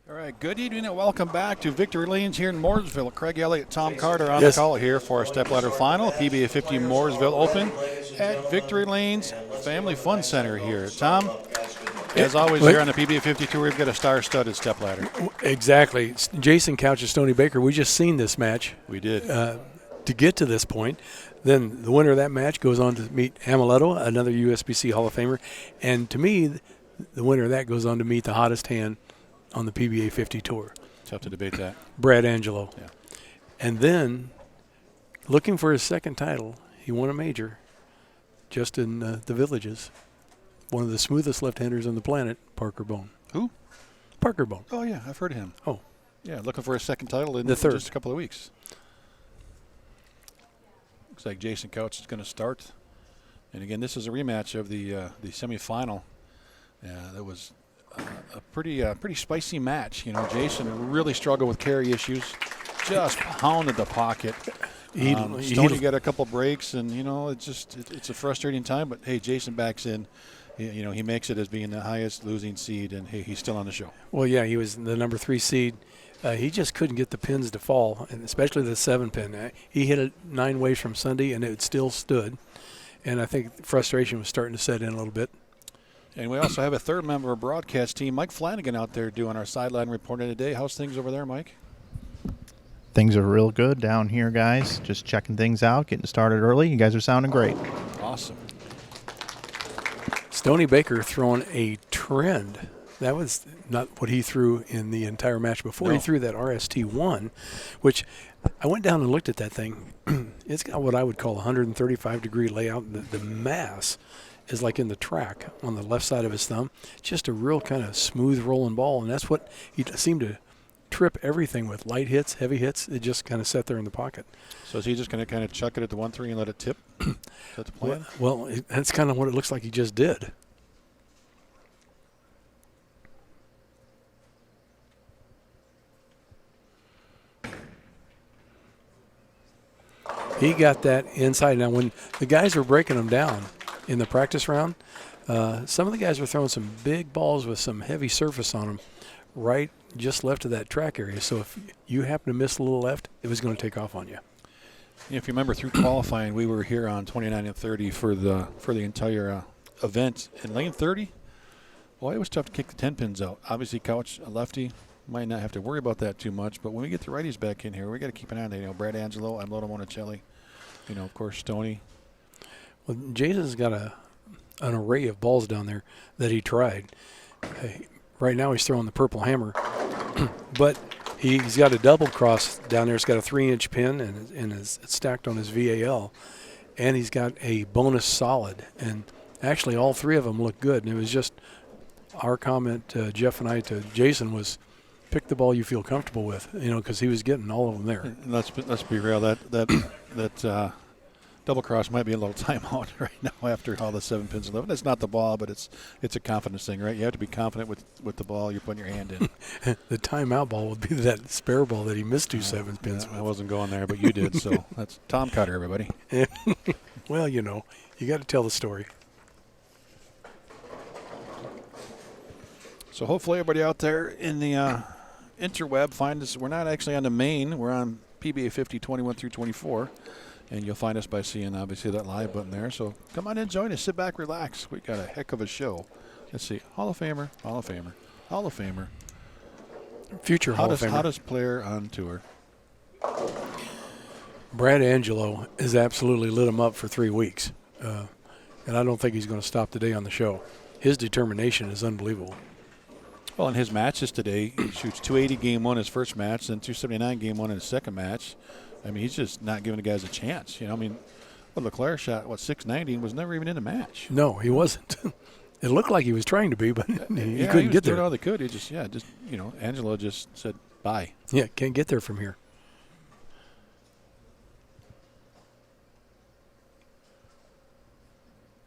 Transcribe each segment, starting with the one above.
All right, good evening and welcome back to Victory Lanes here in Mooresville. Craig Elliott, Tom Carter on the call here for our Stepladder final, PBA50 Mooresville Open at Victory Lanes Family Fun Center here. Tom, as always here on the PBA50 Tour, we've got a star-studded Stepladder. Exactly. Jason Couch and Stoney Baker, we just seen this match. We did. To get to this point, then the winner of that match goes on to meet Amleto, another USBC Hall of Famer, and to me, the winner of that goes on to meet the hottest hand on the PBA50 Tour. Tough to debate that. Brad Angelo. Yeah. And then, looking for his second title, he won a major just in the Villages. One of the smoothest left-handers on the planet, Parker Bohn. Who? Parker Bohn. Oh, yeah, I've heard of him. Oh. Yeah, looking for his second title in the third. Just a couple of weeks. Looks like Jason Couch is going to start. And again, this is a rematch of the semifinal. That was a pretty spicy match. You know, Jason really struggled with carry issues, just pounded the pocket. Stoney got a couple breaks, and you know, it's a frustrating time. But hey, Jason backs in. He makes it as being the highest losing seed, and hey, he's still on the show. Well, yeah, he was the number 3 seed. He just couldn't get the pins to fall, and especially the 7-pin. He hit it 9 ways from Sunday, and it still stood. And I think frustration was starting to set in a little bit. And we also have a third member of our broadcast team, Mike Flanagan, out there doing our sideline reporting today. How's things over there, Mike? Things are real good down here, guys. Just checking things out, getting started early. You guys are sounding great. Awesome. Stoney Baker throwing a trend. That was not what he threw in the entire match before. No. He threw that RST1, which I went down and looked at that thing. It's got what I would call a 135-degree layout. The mass is like in the track on the left side of his thumb. Just a real kind of smooth rolling ball, and that's what he seemed to trip everything with. Light hits, heavy hits. It just kind of sat there in the pocket. So is he just going to kind of chuck it at the 1-3 and let it tip? Is that the plan? Well, that's kind of what it looks like he just did. He got that inside. Now, when the guys were breaking them down in the practice round, some of the guys were throwing some big balls with some heavy surface on them right just left of that track area. So if you happen to miss a little left, it was going to take off on you. If you remember through qualifying, we were here on 29 and 30 for the entire event. In lane 30, well, it was tough to kick the 10 pins out. Obviously, Couch, a lefty, might not have to worry about that too much. But when we get the righties back in here, we got to keep an eye on that. You know, Brad Angelo, Amleto, Monacelli, of course, Stoney. Well, Jason's got an array of balls down there that he tried. Right now he's throwing the purple hammer, but he's got a double cross down there. It's got a 3-inch pin and it's stacked on his VAL, and he's got a bonus solid. And actually, all 3 of them look good. And it was just our comment, Jeff and I, to Jason was, pick the ball you feel comfortable with, because he was getting all of them there. And let's be real. That double cross might be a little timeout right now after all the 7 pins are left. It's not the ball, but it's a confidence thing, right? You have to be confident with the ball you're putting your hand in. The timeout ball would be that spare ball that he missed 2 7 pins with. I wasn't going there, but you did. So that's Tom Carter, everybody. Well, you got to tell the story. So hopefully everybody out there in the interweb find us. We're not actually on the main. We're on PBA50 21 through 24. And you'll find us by seeing, obviously, that live button there. So come on in, join us. Sit back, relax. We got a heck of a show. Let's see. Hall of Famer, Hall of Famer, Hall of Famer. Future Hall of Famer. Hottest player on tour. Brad Angelo has absolutely lit him up for 3 weeks. And I don't think he's going to stop today on the show. His determination is unbelievable. Well, in his matches today, he shoots 280 game 1 his first match, then 279 game 1 in his second match. I mean, he's just not giving the guys a chance. Leclerc shot, 690 and was never even in the match. No, he wasn't. It looked like he was trying to be, but he couldn't get there. He was doing all they could. He just Angelo just said, bye. Yeah, can't get there from here.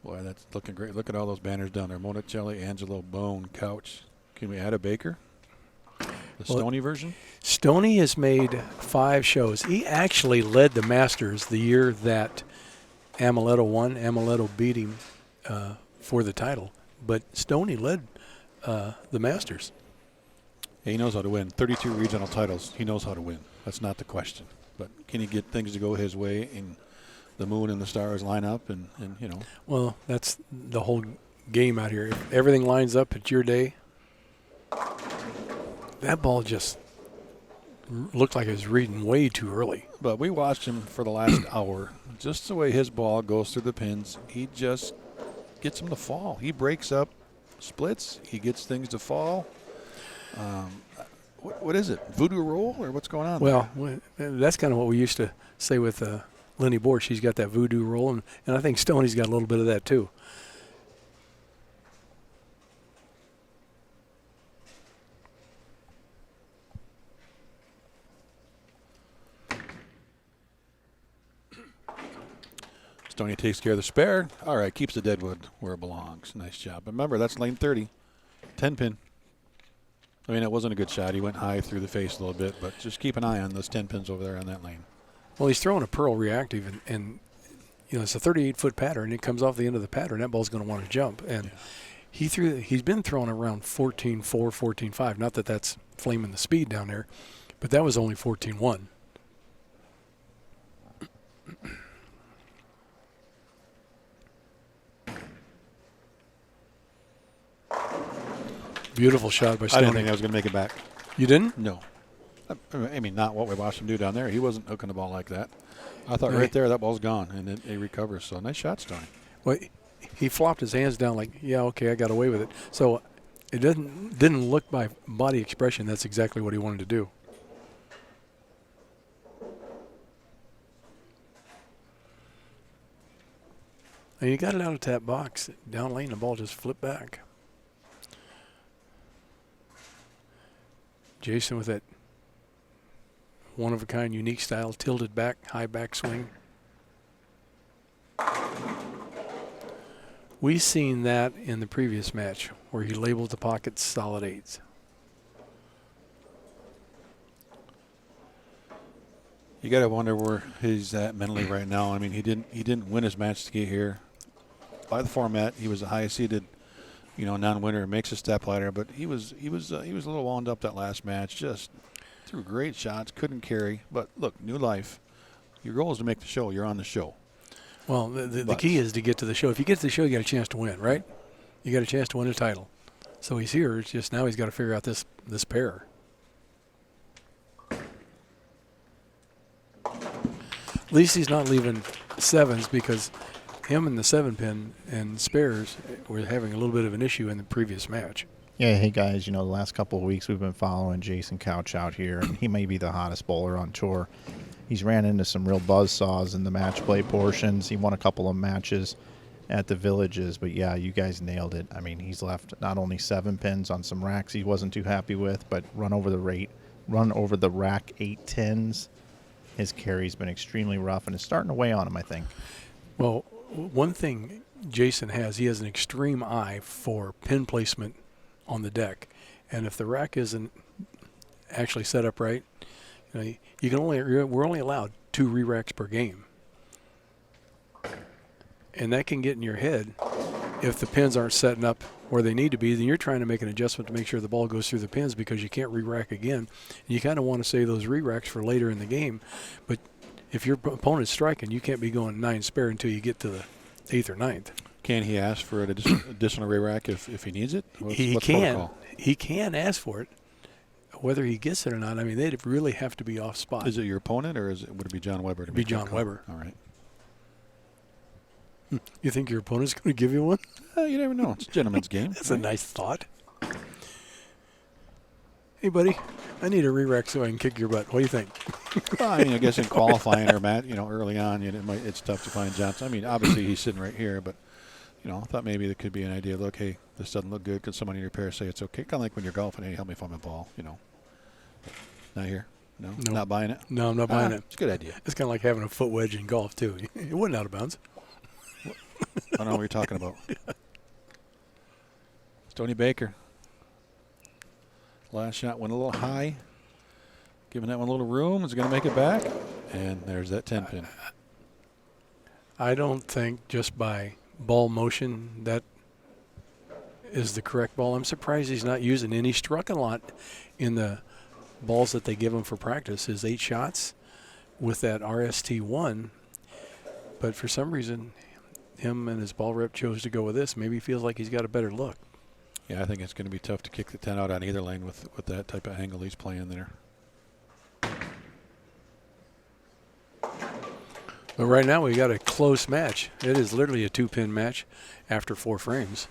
Boy, that's looking great. Look at all those banners down there. Monacelli, Angelo, Bohn, Couch. Can we add a Baker? The Stoney version? Stoney has made 5 shows. He actually led the Masters the year that Amleto won. Amleto beat him for the title. But Stoney led the Masters. He knows how to win. 32 regional titles. He knows how to win. That's not the question. But can he get things to go his way and the moon and the stars line up and you know? Well, that's the whole game out here. If everything lines up, it's your day. That ball just looked like it was reading way too early. But we watched him for the last hour. Just the way his ball goes through the pins, he just gets them to fall. He breaks up splits. He gets things to fall. What is it? Voodoo roll or what's going on? Well, that's kind of what we used to say with Lenny Bohr. She's got that voodoo roll, and I think Stoney's got a little bit of that too. Stoney takes care of the spare. All right, keeps the deadwood where it belongs. Nice job. But remember, that's lane 30. 10 pin. I mean, it wasn't a good shot. He went high through the face a little bit, but just keep an eye on those 10 pins over there on that lane. Well, he's throwing a pearl reactive, and you know, it's a 38-foot pattern. It comes off the end of the pattern. That ball's going to want to jump. And he's been throwing around 14.4, 14.5. Not that that's flaming the speed down there, but that was only 14.1. Beautiful shot by Stoney. I didn't think I was going to make it back. You didn't? No. I mean, not what we watched him do down there. He wasn't hooking the ball like that. I thought right there that ball's gone, and it recovers. So nice shot, Stoney. Well, he flopped his hands down like, yeah, okay, I got away with it. So it didn't look by body expression that's exactly what he wanted to do. And he got it out of tap box. Down lane, the ball just flipped back. Jason with that one-of-a-kind, unique style, tilted back, high backswing. We seen that in the previous match where he labeled the pockets solid eights. You got to wonder where he's at mentally right now. I mean, he didn't win his match to get here. By the format, he was the highest seeded, non-winner, makes a stepladder, but he was a little wound up that last match. Just threw great shots, couldn't carry. But look, new life. Your goal is to make the show. You're on the show. Well, the key is to get to the show. If you get to the show, you got a chance to win, right? You got a chance to win a title. So he's here. It's just now he's got to figure out this pair. At least he's not leaving sevens, because him and the 7-pin and spares were having a little bit of an issue in the previous match. Yeah, hey guys, the last couple of weeks we've been following Jason Couch out here, and he may be the hottest bowler on tour. He's ran into some real buzzsaws in the match play portions. He won a couple of matches at the Villages, but yeah, you guys nailed it. I mean, he's left not only 7 pins on some racks he wasn't too happy with, but run over the rack 8 tens. His carry's been extremely rough, and it's starting to weigh on him, I think. Well, one thing Jason has, he has an extreme eye for pin placement on the deck. And if the rack isn't actually set up right, we're only allowed 2 re-racks per game. And that can get in your head. If the pins aren't setting up where they need to be, then you're trying to make an adjustment to make sure the ball goes through the pins, because you can't re-rack again. And you kind of want to save those re-racks for later in the game. But if your opponent's striking, you can't be going 9 spare until you get to the 8th or 9th. Can he ask for an additional re-rack if he needs it? What's can. Protocol? He can ask for it. Whether he gets it or not, I mean, they'd really have to be off spot. Is it your opponent, or would it be John Weber? It'd be John Weber. All right. You think your opponent's going to give you one? You never know. It's a gentleman's game. That's a nice thought. Hey, buddy, I need a re-rack so I can kick your butt. What do you think? Well, I mean, I guess in qualifying or early on, it's tough to find Johnson. I mean, obviously he's sitting right here, but I thought maybe there could be an idea. Look, hey, this doesn't look good. Could somebody in your pair say it's okay? Kind of like when you're golfing. Hey, help me find my ball. Not here. No, not buying it. No, I'm not buying it. It's a good idea. It's kind of like having a foot wedge in golf too. It wasn't out of bounds. I don't know what you're talking about. Stoney Baker. Last shot went a little high. Giving that one a little room. Is going to make it back. And there's that 10 pin. I don't think just by ball motion that is the correct ball. I'm surprised he's not using any. He struck a lot in the balls that they give him for practice, his 8 shots with that RST1. But for some reason, him and his ball rep chose to go with this. Maybe he feels like he's got a better look. Yeah, I think it's going to be tough to kick the 10 out on either lane with that type of angle he's playing there. But right now we got a close match. It is literally a 2-pin match after 4 frames.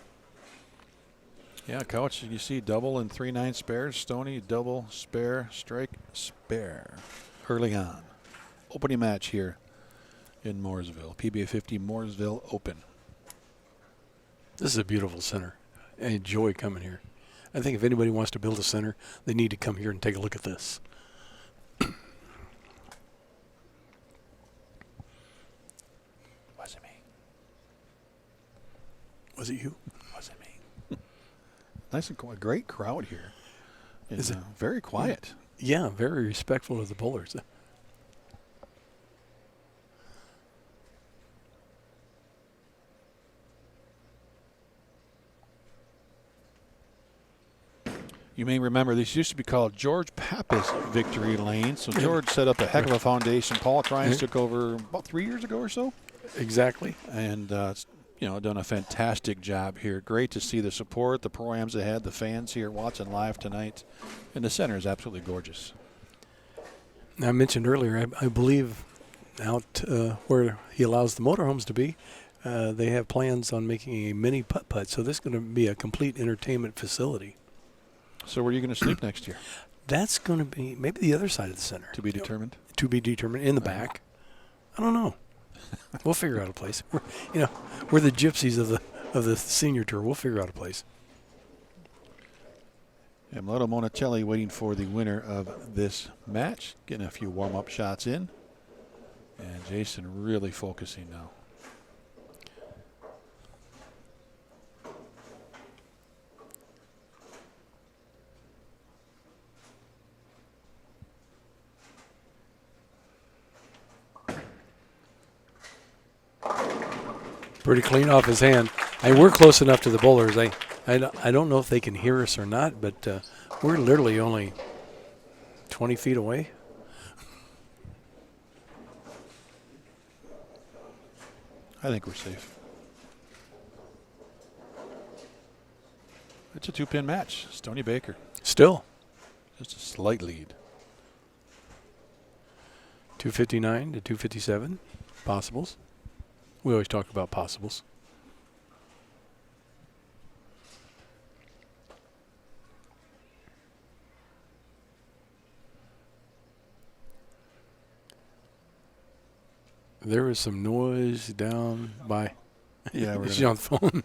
Yeah, Couch, you see double and 3-9 spares. Stoney, double, spare, strike, spare. Early on. Opening match here in Mooresville. PBA50 Mooresville Open. This is a beautiful center. I enjoy coming here. I think if anybody wants to build a center, they need to come here and take a look at this. Was it me? Was it you? Was it me? Nice and great crowd here. Is it very quiet? Yeah, very respectful of the bowlers. You may remember this used to be called George Pappas Victory Lane. So George set up a heck of a foundation. Paul Trines took over about 3 years ago or so. Exactly. And done a fantastic job here. Great to see the support, the pro-ams ahead, the fans here watching live tonight. And the center is absolutely gorgeous. I mentioned earlier, I believe out where he allows the motorhomes to be, they have plans on making a mini putt-putt. So this is going to be a complete entertainment facility. So where are you going to sleep next year? That's going to be maybe the other side of the center. To be determined? To be determined. In the back. I don't know. We'll figure out a place. We're the gypsies of the senior tour. We'll figure out a place. Amleto Monacelli waiting for the winner of this match. Getting a few warm-up shots in. And Jason really focusing now. Pretty clean off his hand. We're close enough to the bowlers. I don't know if they can hear us or not, but we're literally only 20 feet away. I think we're safe. It's a 2-pin match. Stoney Baker. Still. Just a slight lead. 259 to 257. Possibles. We always talk about possibles. There was some noise down by. Yeah, he's on the phone.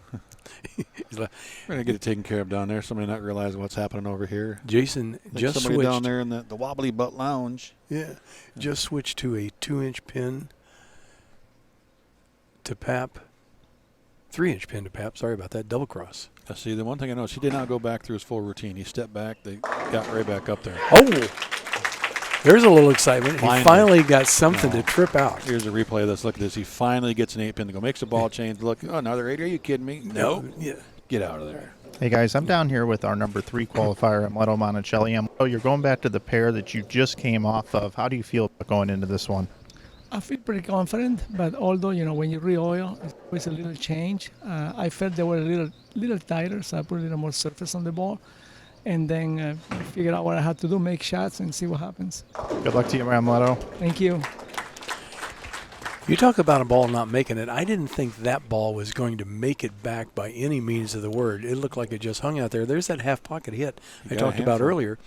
He's like, we're gonna get it taken care of down there. Somebody not realize what's happening over here. Jason just somebody switched down there in the wobbly butt lounge. Yeah, just switched to a 2-inch pin to Pap. 3-inch pin to Pap. Sorry about that. Double cross. See, the one thing I know is he did not go back through his full routine. He stepped back. They got right back up there. Oh, there's a little excitement. He finally got something to trip out. Here's a replay of this. Look at this. He finally gets an 8-pin to go. Makes a ball change. Look, another 8. Are you kidding me? No. Yeah. Get out of there. Hey guys, I'm down here with our number 3 qualifier, Amleto Monacelli. Amleto, you're going back to the pair that you just came off of. How do you feel about going into this one? I feel pretty confident, but although, when you re-oil, it's always a little change. I felt they were a little tighter, so I put a little more surface on the ball. And then figure out what I had to do, make shots, and see what happens. Good luck to you, Amleto. Thank you. You talk about a ball not making it. I didn't think that ball was going to make it back by any means of the word. It looked like it just hung out there. There's that half pocket hit I talked about earlier.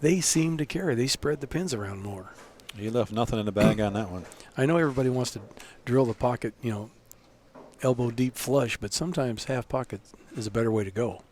They seem to carry. They spread the pins around more. He left nothing in the bag on that one. I know everybody wants to drill the pocket, elbow deep flush, but sometimes half pocket is a better way to go.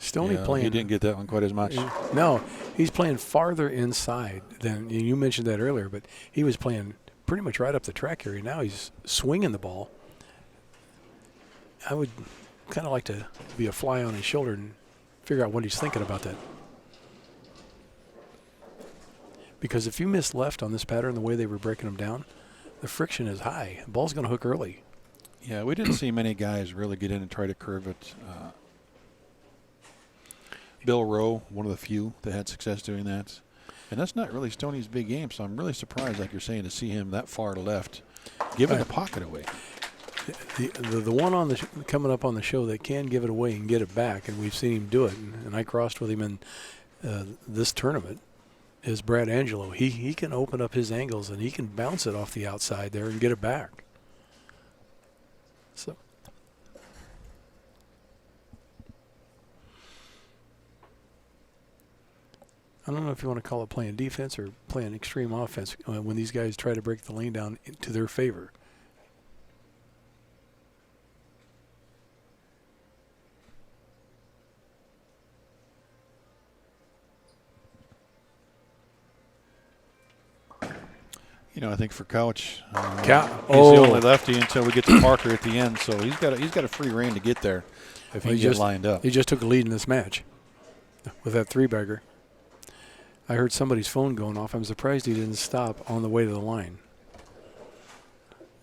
Stoney playing. He didn't get that one quite as much. No, he's playing farther inside than you mentioned that earlier, but he was playing pretty much right up the track area. Now he's swinging the ball I would kind of like to be a fly on his shoulder and figure out what he's thinking about that. Because if you miss left on this pattern, the way they were breaking them down, the friction is high. The ball's going to hook early. Yeah, we didn't see many guys really get in and try to curve it. Bill Rowe, one of the few that had success doing that. And that's not really Stoney's big game, so I'm really surprised, like you're saying, to see him that far to left, giving the pocket away. The one on coming up on the show that can give it away and get it back, and we've seen him do it, and I crossed with him in this tournament, is Brad Angelo. He can open up his angles, and he can bounce it off the outside there and get it back. So I don't know if you want to call it playing defense or playing extreme offense when these guys try to break the lane down to their favor. You know, I think for Couch, he's the the only lefty until we get to Parker at the end, so he's got a free rein to get there if he gets lined up. He just took a lead in this match with that three-bagger. I heard somebody's phone going off. I'm surprised he didn't stop on the way to the line.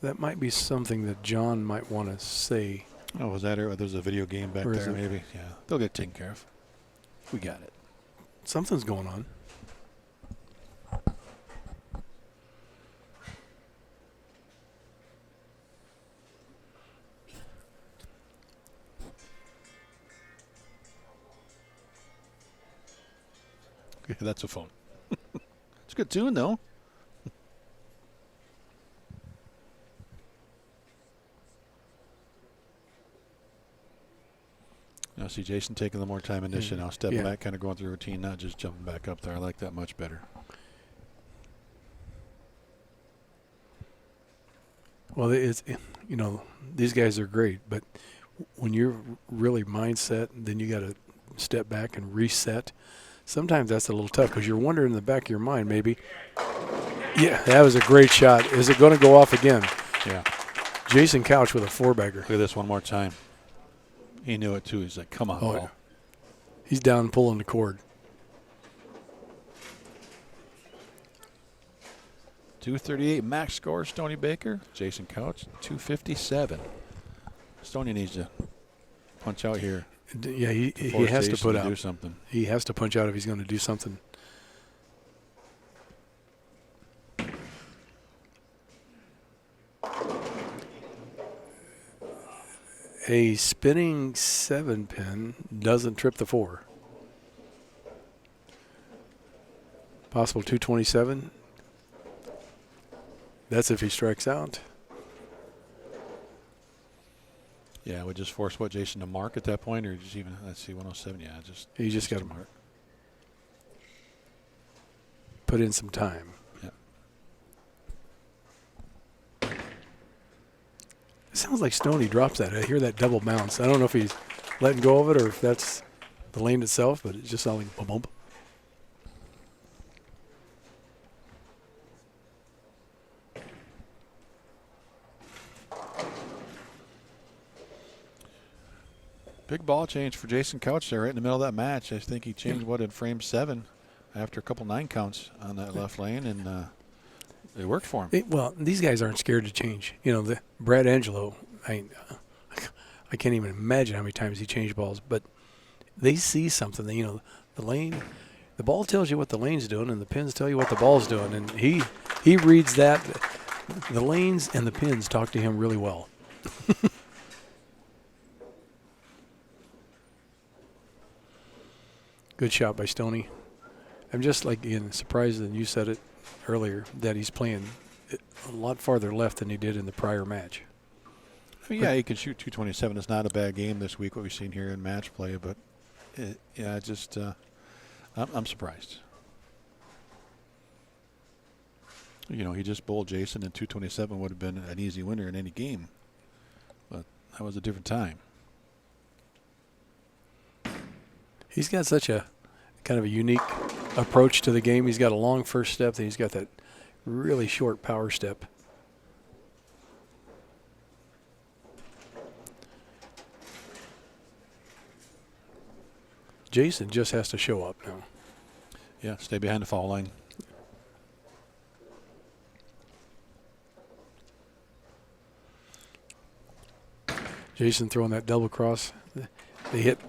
That might be something that John might want to say. Oh, was that it? There's a video game back there, maybe. Yeah, they'll get it taken care of. We got it. Something's going on. Yeah, that's a phone. It's a good tune, though. Now see Jason taking the more time initially. Now stepping back, kind of going through routine, not just jumping back up there. I like that much better. Well, it's, you know, these guys are great, but when you're really mindset, then you got to step back and reset. Sometimes that's a little tough because you're wondering in the back of your mind, maybe, yeah, that was a great shot. Is it going to go off again? Yeah. Jason Couch with a four-bagger. Look at this one more time. He knew it, too. He's like, come on, ball. Yeah. He's down pulling the cord. 238 max score, Stoney Baker. Jason Couch, 257. Stoney needs to punch out here. Yeah, he has to put out. Do something. He has to punch out if he's going to do something. A spinning 7-pin doesn't trip the 4. Possible 227. That's if he strikes out. Yeah, we just force Jason to mark at that point, or just even, let's see, 107. Yeah, he just got to mark. Put in some time. Yeah. It sounds like Stoney drops that. I hear that double bounce. I don't know if he's letting go of it or if that's the lane itself, but it just sounds like bump bump. Big ball change for Jason Couch there right in the middle of that match. I think he changed in frame 7 after a couple 9 counts on that left lane, and it worked for him. Well, these guys aren't scared to change. You know, the Brad Angelo, I can't even imagine how many times he changed balls, but they see something. That, you know, the lane, the ball tells you what the lane's doing, and the pins tell you what the ball's doing, and he reads that. The lanes and the pins talk to him really well. Good shot by Stoney. I'm just like, again, surprised that you said it earlier that he's playing a lot farther left than he did in the prior match. I mean, yeah, he can shoot 227. It's not a bad game this week, what we've seen here in match play, but I'm surprised. You know, he just bowled Jason, and 227 would have been an easy winner in any game, but that was a different time. He's got such a kind of a unique approach to the game. He's got a long first step, then he's got that really short power step. Jason just has to show up now. Yeah, stay behind the foul line. Jason throwing that double cross. They hit.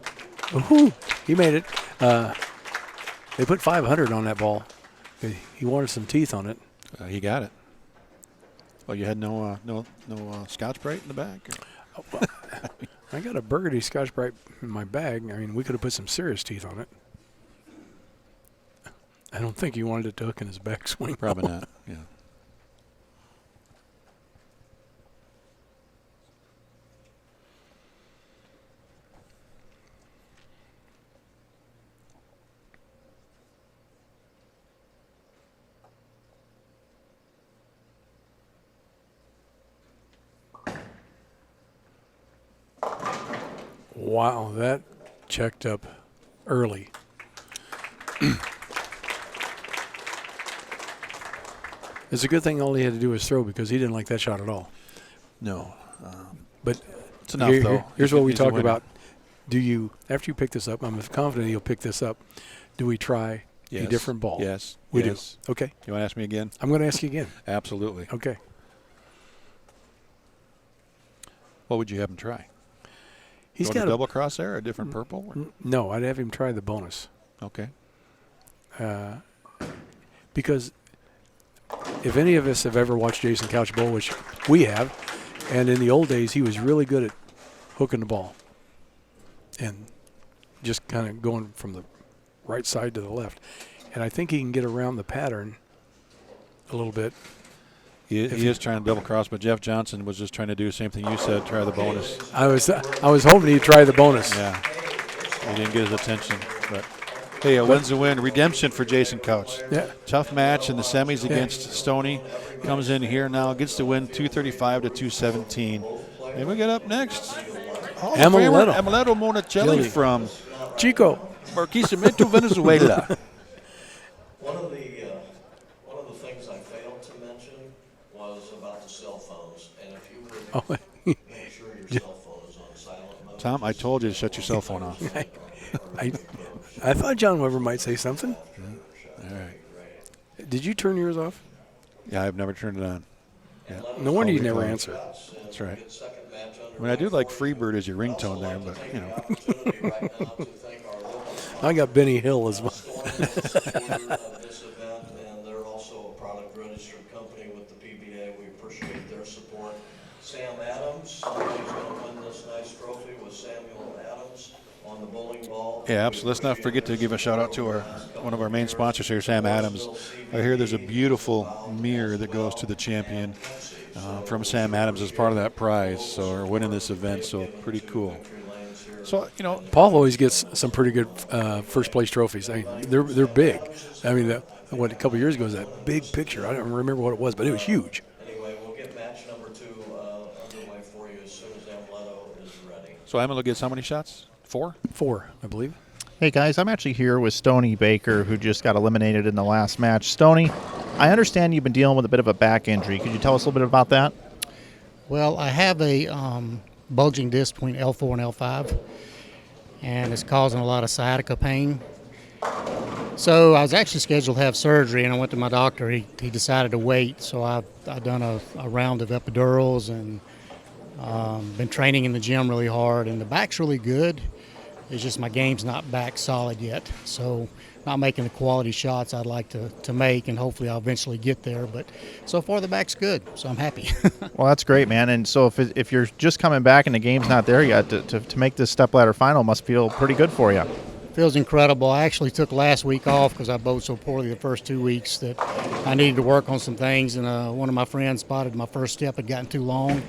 Woohoo! He made it. They put 500 on that ball. He wanted some teeth on it. He got it. Well, you had no Scotch-Brite in the bag? I got a Burgundy Scotch-Brite in my bag. I mean, we could have put some serious teeth on it. I don't think he wanted it to hook in his backswing. Probably not, yeah. Wow, that checked up early. It's a good thing all he had to do was throw because he didn't like that shot at all. No. But it's enough, though. Here's what we talked about. Do you, after you pick this up, I'm confident you'll pick this up, do we try a different ball? Yes. We yes. do. Okay. You want to ask me again? I'm going to ask you again. Absolutely. Okay. What would you have him try? He's got got a double cross there, a different purple? Or? No, I'd have him try the bonus. Okay. Because if any of us have ever watched Jason Couch bowl, which we have, and in the old days he was really good at hooking the ball and just kind of going from the right side to the left. And I think he can get around the pattern a little bit. He is trying to double cross, but Jeff Johnson was just trying to do the same thing you said, try the bonus. I was hoping he'd try the bonus. Yeah. He didn't get his attention. But hey, a win's a win. Redemption for Jason Couch. Yeah. Tough match in the semis against Stoney. Comes in here now, gets the win 235 to 217. And we get up next. Amleto Monacelli from Chico, Barquisimeto, Venezuela. One of the things I failed to mention was about the cell phones, and if you would make sure your cell phone is on silent mode. Tom, I told you to shut your cell phone off. I thought John Weber might say something. All right. Did you turn yours off? Yeah, I've never turned it on. Yeah. No wonder you never answer. That's right. I mean, I do like Freebird as your ringtone there, but, you know. I got Benny Hill as well. This event, and they're also a product registered company with the PBA. We appreciate their support. Sam Adams, who's going to win this nice trophy with Samuel Adams on the bowling ball. Yeah, absolutely. Let's not forget to give a shout out to one of our main sponsors here, Sam Adams. I hear there's a beautiful mirror that goes to the champion from Sam Adams as part of that prize. So we're winning this event, so pretty cool. So, you know, Paul always gets some pretty good first place trophies. I mean, they're big. I mean, a couple of years ago was that big picture. I don't remember what it was, but it was huge. Anyway, we'll get match number 2 underway for you as soon as Amleto is ready. So Amleto gets how many shots? 4? 4, I believe. Hey guys, I'm actually here with Stoney Baker, who just got eliminated in the last match. Stoney, I understand you've been dealing with a bit of a back injury. Could you tell us a little bit about that? Well, I have a bulging disc between L4 and L5, and it's causing a lot of sciatica pain. So I was actually scheduled to have surgery, and I went to my doctor. He decided to wait, so I've done a round of epidurals and been training in the gym really hard, and the back's really good. It's just my game's not back solid yet, so not making the quality shots I'd like to make, and hopefully I'll eventually get there. But so far the back's good, so I'm happy. Well, that's great, man. And so if you're just coming back and the game's not there yet, to make this Stepladder final must feel pretty good for you. Feels incredible. I actually took last week off because I bowled so poorly the first 2 weeks that I needed to work on some things, and one of my friends spotted my first step had gotten too long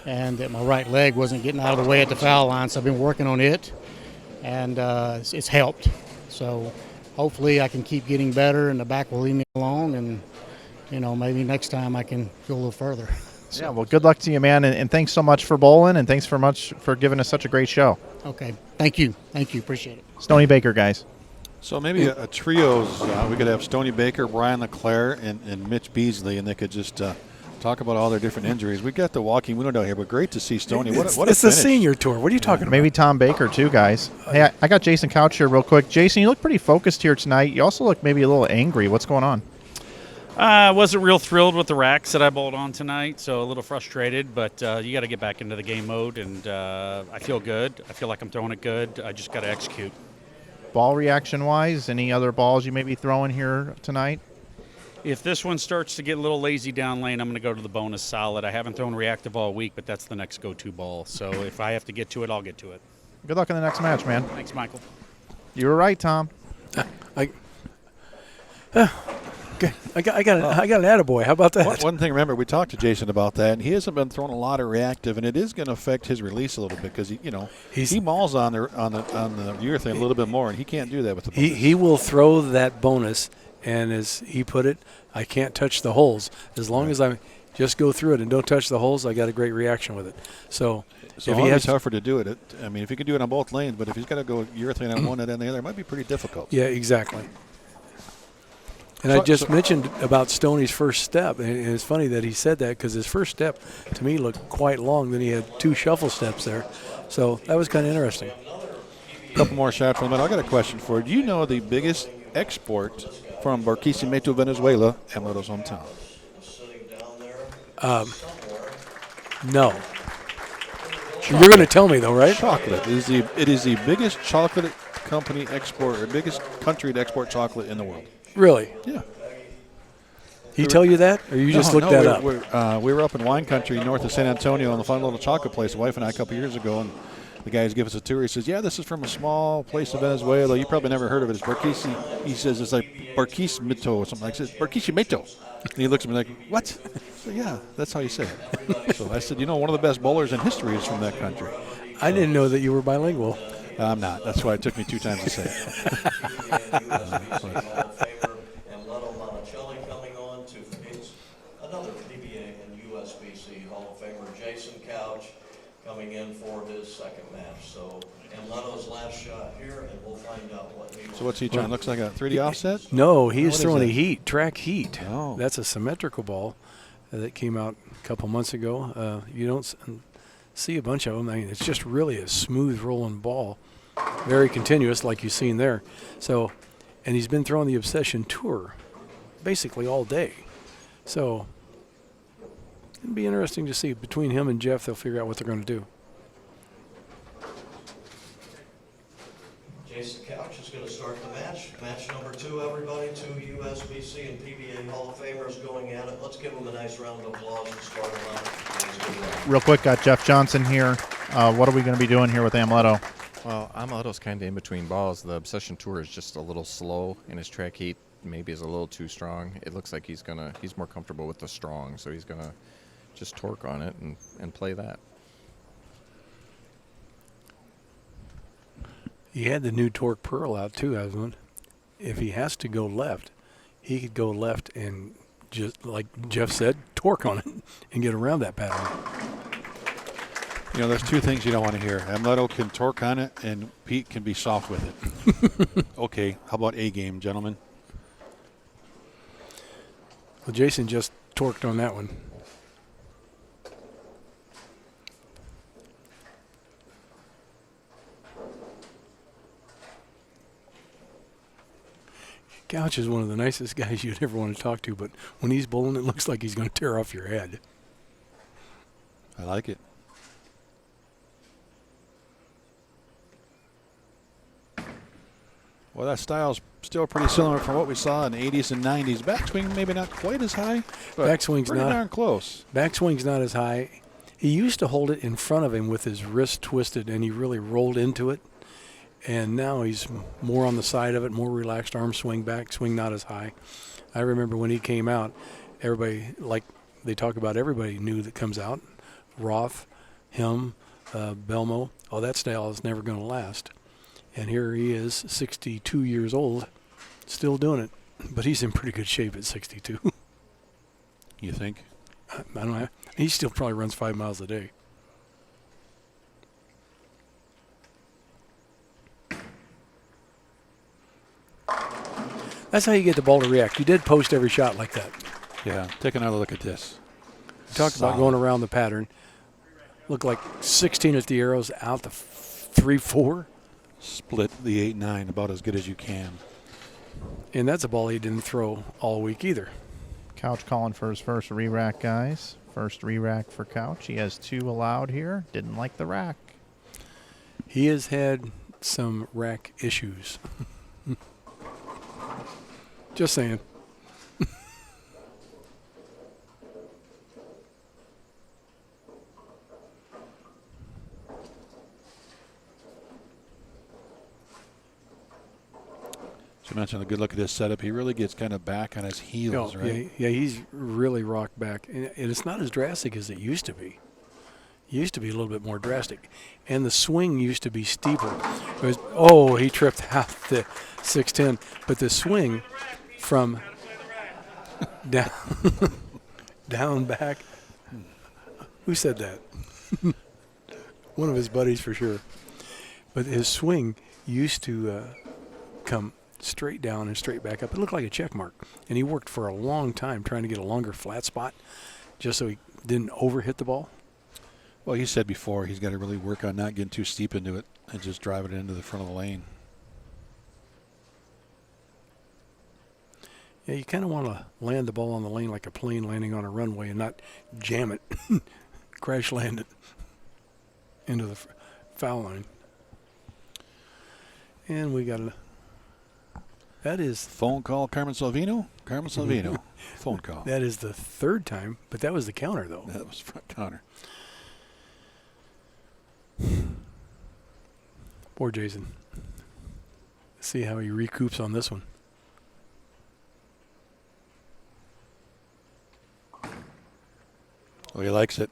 and that my right leg wasn't getting out of the way at the foul line, so I've been working on it, and it's helped. So hopefully I can keep getting better and the back will leave me alone, and maybe next time I can go a little further. So. Yeah, well, good luck to you, man, and thanks so much for bowling, and thanks for giving us such a great show. Okay, thank you, appreciate it. Stoney Baker, guys. So maybe a trio's, we could have Stoney Baker, Brian LeClaire, and Mitch Beasley, and they could just Talk about all their different injuries. We got the walking window down here, but great to see Stoney. What a It's the finish. senior tour. What are you talking about? Maybe Tom Baker too, guys. Hey, I got Jason Couch here real quick. Jason, you look pretty focused here tonight. You also look maybe a little angry. What's going on? I wasn't real thrilled with the racks that I bowled on tonight, so a little frustrated, but you got to get back into the game mode, and I feel good. I feel like I'm throwing it good. I just got to execute. Ball reaction-wise, any other balls you may be throwing here tonight? If this one starts to get a little lazy down lane, I'm going to go to the bonus solid. I haven't thrown reactive all week, but that's the next go-to ball. So if I have to get to it, I'll get to it. Good luck in the next match, man. Thanks, Michael. You were right, Tom. I got an attaboy. How about that? One thing, remember, we talked to Jason about that, and he hasn't been throwing a lot of reactive, and it is going to affect his release a little bit because he mauls on the urethane a little bit more, and he can't do that with the bonus. He will throw that bonus, and as he put it, I can't touch the holes. As long as I just go through it and don't touch the holes, I got a great reaction with it. So if he has tougher to do it. I mean, if he can do it on both lanes, but if he's got to go urethane on one and then the other, it might be pretty difficult. Yeah, exactly. And I just mentioned about Stoney's first step, and it's funny that he said that because his first step, to me, looked quite long. Then he had 2 shuffle steps there. So that was kind of interesting. A couple more shots from him. I got a question for you. Do you know the biggest export from Barquisimeto, Venezuela, Amleto's hometown? No. You're going to tell me, though, right? Chocolate. It is the biggest chocolate company export, or biggest country to export chocolate in the world. Really? Yeah. He tell you that, or you just looked that up? We were up in wine country north of San Antonio in the fun little chocolate place, the wife and I, a couple years ago, and the guys give us a tour. He says, yeah, this is from a small place in Venezuela. You probably never heard of it. It's Barquisi. He says it's like Barquisimeto or something like that. Barquisimeto. And he looks at me like, what? So, yeah, that's how you say it. So I said, one of the best bowlers in history is from that country. I didn't know that you were bilingual. I'm not. That's why it took me 2 times to say it. Amleto Monacelli coming on to face another PBA and USBC Hall of Famer Jason Couch coming in for his second match. So Amleto's last shot here, and we'll find out what he. So what's he trying? Looks like a 3D offset? No, he's What throwing is a that? heat, track heat. Oh. That's a symmetrical ball that came out a couple months ago. You don't see a bunch of them. I mean, it's just really a smooth rolling ball, very continuous, like you've seen there. So, and he's been throwing the Obsession Tour basically all day. So it'd be interesting to see. Between him and Jeff, they'll figure out what they're going to do. Jason Couch is going to start the match. Match number 2, everybody. 2 USBC and PBA Hall of Famers going at it. Let's give them a nice round of applause and start them out. Real quick, got Jeff Johnson here. What are we going to be doing here with Amleto? Well, Amleto's kind of in between balls. The Obsession Tour is just a little slow, and his track heat maybe is a little too strong. It looks like he's more comfortable with the strong, so he's gonna just torque on it and play that. He had the new Torque Pearl out too, Aslan. If he has to go left, he could go left and just, like Jeff said, torque on it and get around that pattern. There's 2 things you don't want to hear. Amleto can torque on it, and Pete can be soft with it. Okay, how about A game, gentlemen? Well, Jason just torqued on that one. Couch is one of the nicest guys you'd ever want to talk to, but when he's bowling, it looks like he's going to tear off your head. I like it. Well, that style's still pretty similar from what we saw in the 80s and 90s. Backswing maybe not quite as high, but Backswing's pretty not darn close. Backswing's not as high. He used to hold it in front of him with his wrist twisted, and he really rolled into it. And now he's more on the side of it, more relaxed arm swing, backswing not as high. I remember when he came out, everybody, like they talk about, everybody new that comes out, Roth, him, Belmo, that style is never going to last. And here he is, 62 years old, still doing it. But he's in pretty good shape at 62. You think? I don't know. He still probably runs 5 miles a day. That's how you get the ball to react. You did post every shot like that. Yeah. Take another look at this. talk about Solid. going around the pattern. Looked like 16 at the arrows, out to 3-4. Split the 8-9 about as good as you can. And that's a ball he didn't throw all week either. Couch calling for his first re-rack, guys. First re-rack for Couch. He has 2 allowed here. Didn't like the rack. He has had some rack issues. Just saying. You mentioned a good look at his setup. He really gets kind of back on his heels, right? Yeah, he's really rocked back. And it's not as drastic as it used to be. It used to be a little bit more drastic. And the swing used to be steeper. He tripped out the 610. But the swing from down, down back. Who said that? One of his buddies for sure. But his swing used to come straight down and straight back up. It looked like a check mark. And he worked for a long time trying to get a longer flat spot just so he didn't overhit the ball. Well, he said before he's got to really work on not getting too steep into it and just drive it into the front of the lane. Yeah, you kind of want to land the ball on the lane like a plane landing on a runway and not jam it, crash land it into the foul line. And we got that is Phone call, Carmen Salvino. Carmen Salvino. Phone call. that is the third time, but that was the counter though. That was front counter. Poor Jason. See how he recoups on this one. Oh, he likes it.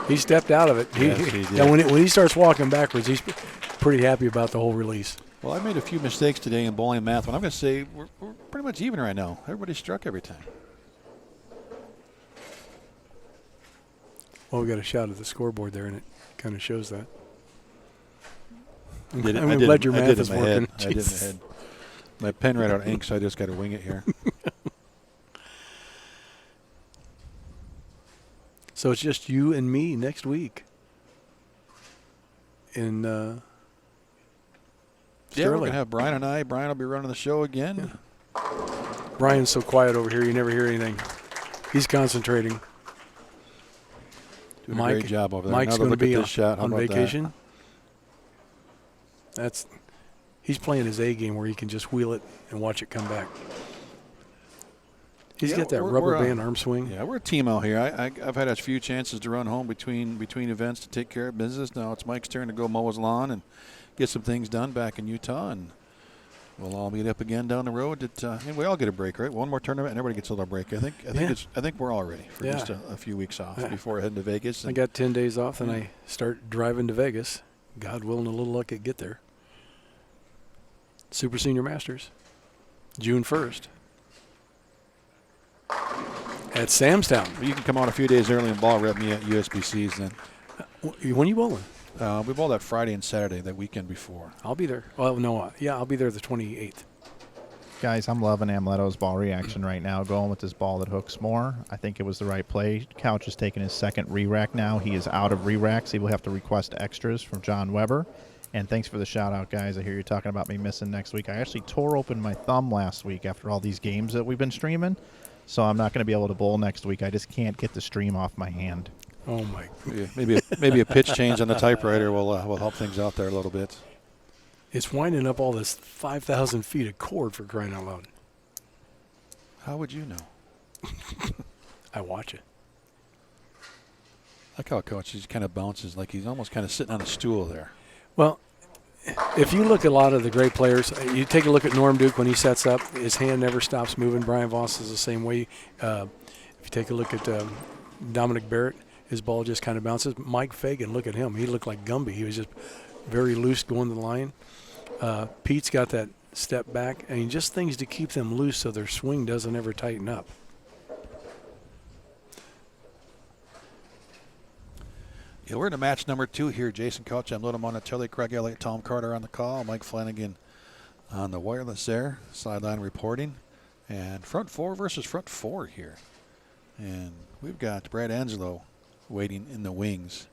He stepped out of it. Yes, he did. And when he starts walking backwards, he's pretty happy about the whole release. Well, I made a few mistakes today in bowling and math, but I'm going to say we're pretty much even right now. Everybody struck every time. Well, we got a shot at the scoreboard there, and it kind of shows that. I did it. I'm glad your I math did is it in my head. working. I did it in my head. My pen ran out of ink, so I just got to wing it here. So it's just you and me next week. In Yeah, we're Sterling. going to have Brian and I. Brian will be running the show again. Yeah. Brian's so quiet over here, you never hear anything. He's concentrating. Doing a great job over there. Mike's Another going to look at be this shot. How on about that? vacation. He's playing his A game where he can just wheel it and watch it come back. He's Yeah, got that we're rubber a- band arm swing. Yeah, we're a team out here. I've had a few chances to run home between events to take care of business. Now it's Mike's turn to go mow his lawn and get some things done back in Utah, and we'll all meet up again down the road. And we all get a break, right? One more tournament, and everybody gets a little break. I think we're all ready for just a few weeks off before heading to Vegas. I got 10 days off, and I start driving to Vegas. God willing, a little luck at get there. Super Senior Masters, June 1st. At Samstown. You can come out a few days early and ball rep me at USBC's then. When are you bowling? We bowl that Friday and Saturday, that weekend before. I'll be there. Well, no, I'll be there the 28th. Guys, I'm loving Amleto's ball reaction right now, going with this ball that hooks more. I think it was the right play. Couch is taking his second re-rack now. He is out of re-racks. He will have to request extras from John Weber. And thanks for the shout-out, guys. I hear you talking about me missing next week. I actually tore open my thumb last week after all these games that we've been streaming, so I'm not going to be able to bowl next week. I just can't get the stream off my hand. Oh, my. Yeah, maybe a pitch change on the typewriter will help things out there a little bit. It's winding up all this 5,000 feet of cord for crying out loud. How would you know? I watch it. I like how Coach just kind of bounces like he's almost kind of sitting on a stool there. Well, if you look at a lot of the great players, you take a look at Norm Duke when he sets up, his hand never stops moving. Brian Voss is the same way. If you take a look at Dominic Barrett, his ball just kind of bounces. Mike Fagan, look at him. He looked like Gumby. He was just very loose going to the line. Pete's got that step back. I mean, just things to keep them loose so their swing doesn't ever tighten up. Yeah, we're into match number 2 here. Jason Couch, Amleto, Monacelli, Craig Elliott, Tom Carter on the call, Mike Flanagan on the wireless there, sideline reporting. And front 4 versus front 4 here. And we've got Brad Angelo waiting in the wings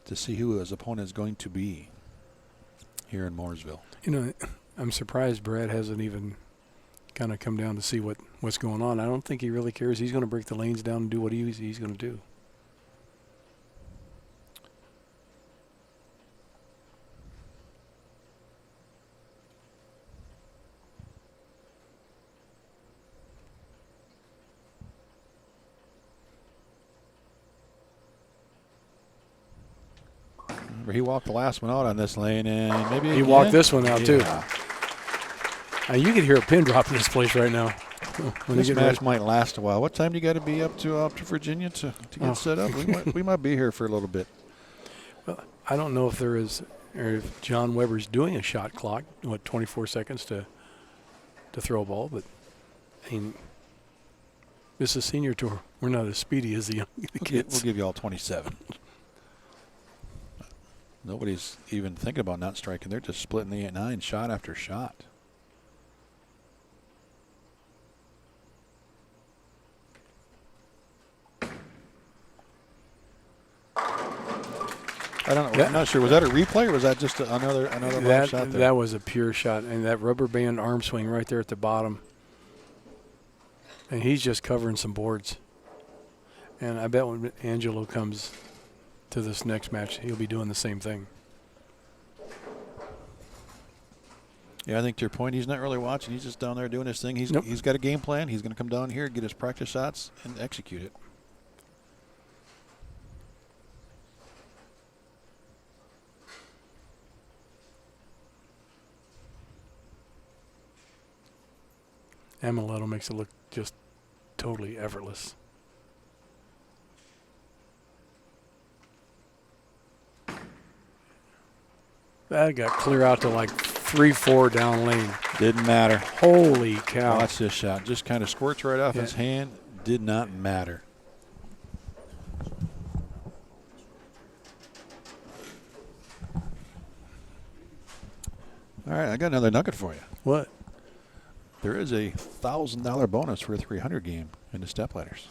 to see who his opponent is going to be here in Mooresville. You know, I'm surprised Brad hasn't even kind of come down to see what's going on. I don't think he really cares. He's going to break the lanes down and do what he's going to do. Remember, he walked the last one out on this lane, and maybe He again? walked this one out, Yeah. too. You could hear a pin drop in this place right now. When This you get match ready. might last a while. What time do you got to be up to Virginia to get set up? We might be here for a little bit. Well, I don't know if there is, or if John Weber's doing a shot clock, 24 seconds to throw a ball, but I mean, this is senior tour. We're not as speedy as the We'll kids. give you all 27. Nobody's even thinking about not striking. They're just splitting the 8-9 shot after shot. I don't know. I'm not sure. Was that a replay or was that just another live shot there? That was a pure shot, and that rubber band arm swing right there at the bottom. And he's just covering some boards. And I bet when Angelo comes to this next match, he'll be doing the same thing. Yeah, I think to your point, he's not really watching. He's just down there doing his thing. He's got a game plan. He's going to come down here, get his practice shots, and execute it. Amleto makes it look just totally effortless. That got clear out to like 3-4 down lane. Didn't matter. Holy cow. Watch this shot. Just kind of squirts right off his hand. Did not matter. All right, I got another nugget for you. What? There is a $1,000 bonus for a 300 game in the Stepladders.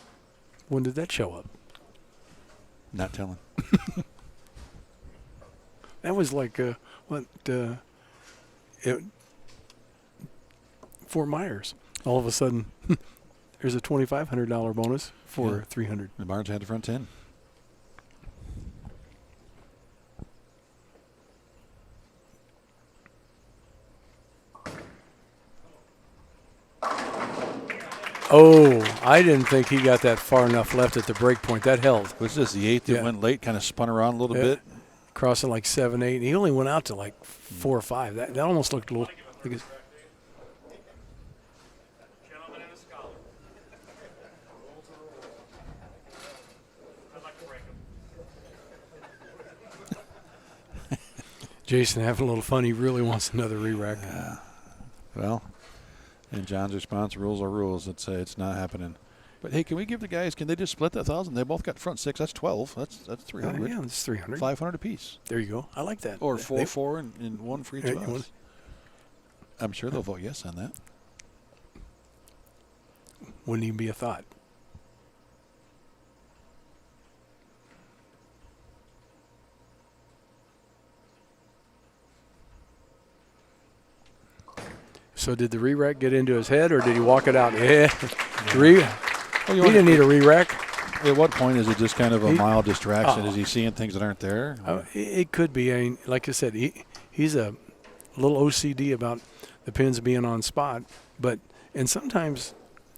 When did that show up? Not telling. That was like Fort Myers. All of a sudden, there's a $2,500 bonus for 300. The Barnes had the front 10. Oh, I didn't think he got that far enough left at the break point. That held. Was this the 8th that went late, kind of spun around a little bit? Crossing like 7, 8. And he only went out to like 4 or 5. That almost looked a little like it's, Jason having a little fun. He really wants another re-rack. Well, and John's response: rules are rules. It's not happening. But hey, can we give the guys? Can they just split that 1,000? They both got front 6. That's 12. That's 300. Yeah, that's 300. 500 apiece. There you go. I like that. Or 4 and 1 for each of Yeah, us. I'm sure they'll vote yes on that. Wouldn't even be a thought. So did the re-rack get into his head, or did he walk it out? Yeah. He didn't need a re-rack. At what point is it just kind of a mild distraction? Is he seeing things that aren't there? It could be. I mean, like I said, he's a little OCD about the pins being on spot. And sometimes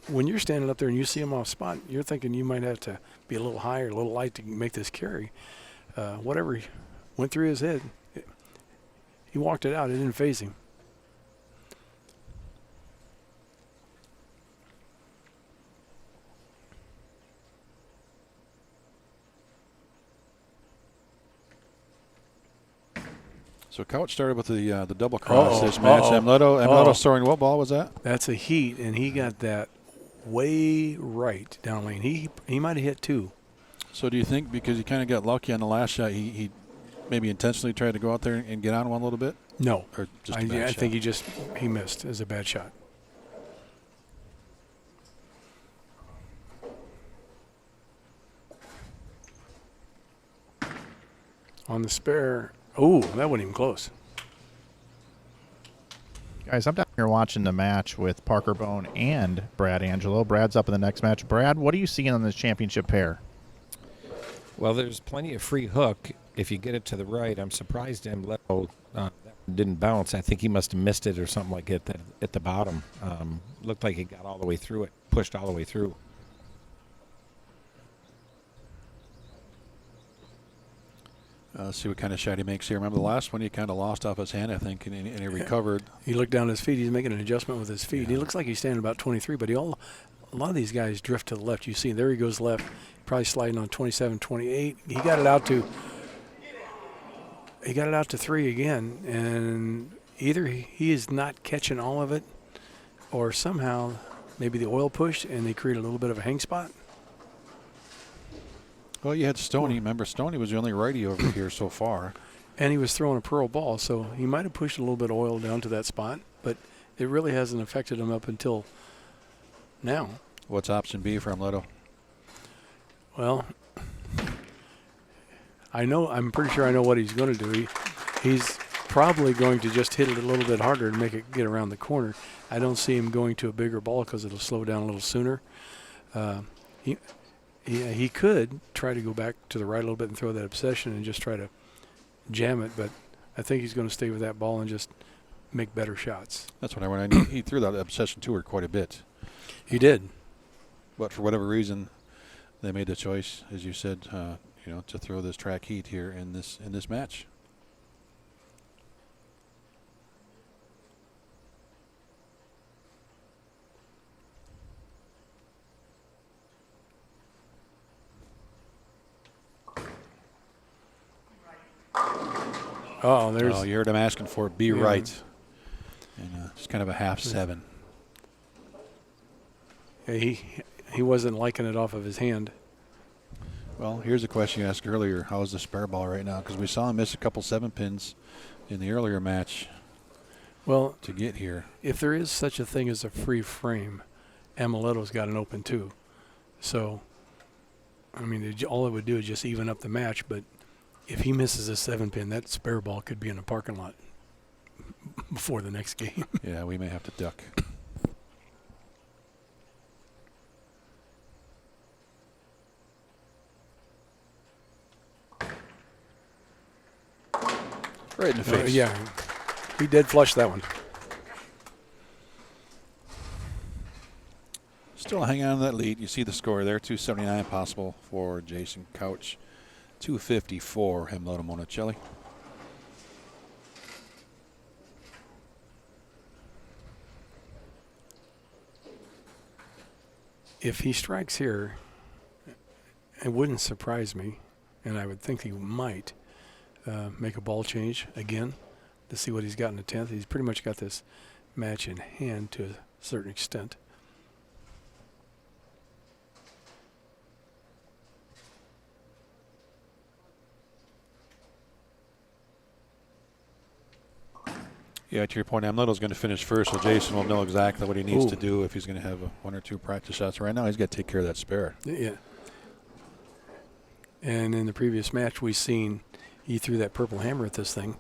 when you're standing up there and you see him off spot, you're thinking you might have to be a little higher, a little light to make this carry. Whatever went through his head, he walked it out. It didn't faze him. So Couch started with the double cross this match. Uh-oh. Amleto throwing what ball was that? That's a heat, and he got that way right down lane. He might have hit 2. So do you think because he kind of got lucky on the last shot, he maybe intentionally tried to go out there and get on one a little bit? No. Or just a bad I shot? think he missed. It was a bad shot. On the spare. Oh, that wasn't even close. Guys, I'm down here watching the match with Parker Bohn and Brad Angelo. Brad's up in the next match. Brad, what are you seeing on this championship pair? Well, there's plenty of free hook if you get it to the right. I'm surprised Amleto didn't bounce. I think he must have missed it or something like that at the bottom. Looked like he got all the way through it, pushed all the way through. Let's see what kind of shot he makes here. Remember the last one he kind of lost off his hand, I think, and he recovered. He looked down at his feet. He's making an adjustment with his feet. Yeah. He looks like he's standing about 23, but a lot of these guys drift to the left. You see, there he goes left, probably sliding on 27, 28. He got it out to 3 again, and either he is not catching all of it, or somehow maybe the oil pushed and they create a little bit of a hang spot. Well, you had Stoney. Remember, Stoney was the only righty over here so far. And he was throwing a pearl ball, so he might have pushed a little bit of oil down to that spot, but it really hasn't affected him up until now. What's option B for Amleto? Well, I'm pretty sure I know what he's going to do. He's probably going to just hit it a little bit harder to make it get around the corner. I don't see him going to a bigger ball because it'll slow down a little sooner. He could try to go back to the right a little bit and throw that obsession and just try to jam it, but I think he's going to stay with that ball and just make better shots. That's what I want. He threw that obsession to her quite a bit. He did. But for whatever reason, they made the choice, as you said, to throw this track heat here in this match. Oh, there's. Oh, you heard him asking for it. Be Yeah. right. And just kind of a half 7. He wasn't liking it off of his hand. Well, here's a question you asked earlier. How's the spare ball right now? Because we saw him miss a couple 7-pins in the earlier match. Well, to get here. If there is such a thing as a free frame, Ameleto's got an open too. So, I mean, all it would do is just even up the match. But if he misses a 7-pin, that spare ball could be in a parking lot before the next game. Yeah, we may have to duck. Right in the face. Yeah, he did flush that one. Still hanging on to that lead. You see the score there, 279 possible for Jason Couch, 254 Amleto Monacelli. If he strikes here, it wouldn't surprise me, and I would think he might make a ball change again to see what he's got in the 10th. He's pretty much got this match in hand to a certain extent. Yeah, to your point, Amleto's going to finish first, so Jason will know exactly what he needs to do if he's going to have 1 or 2 practice shots. Right now, he's got to take care of that spare. Yeah. And in the previous match, we seen he threw that purple hammer at this thing,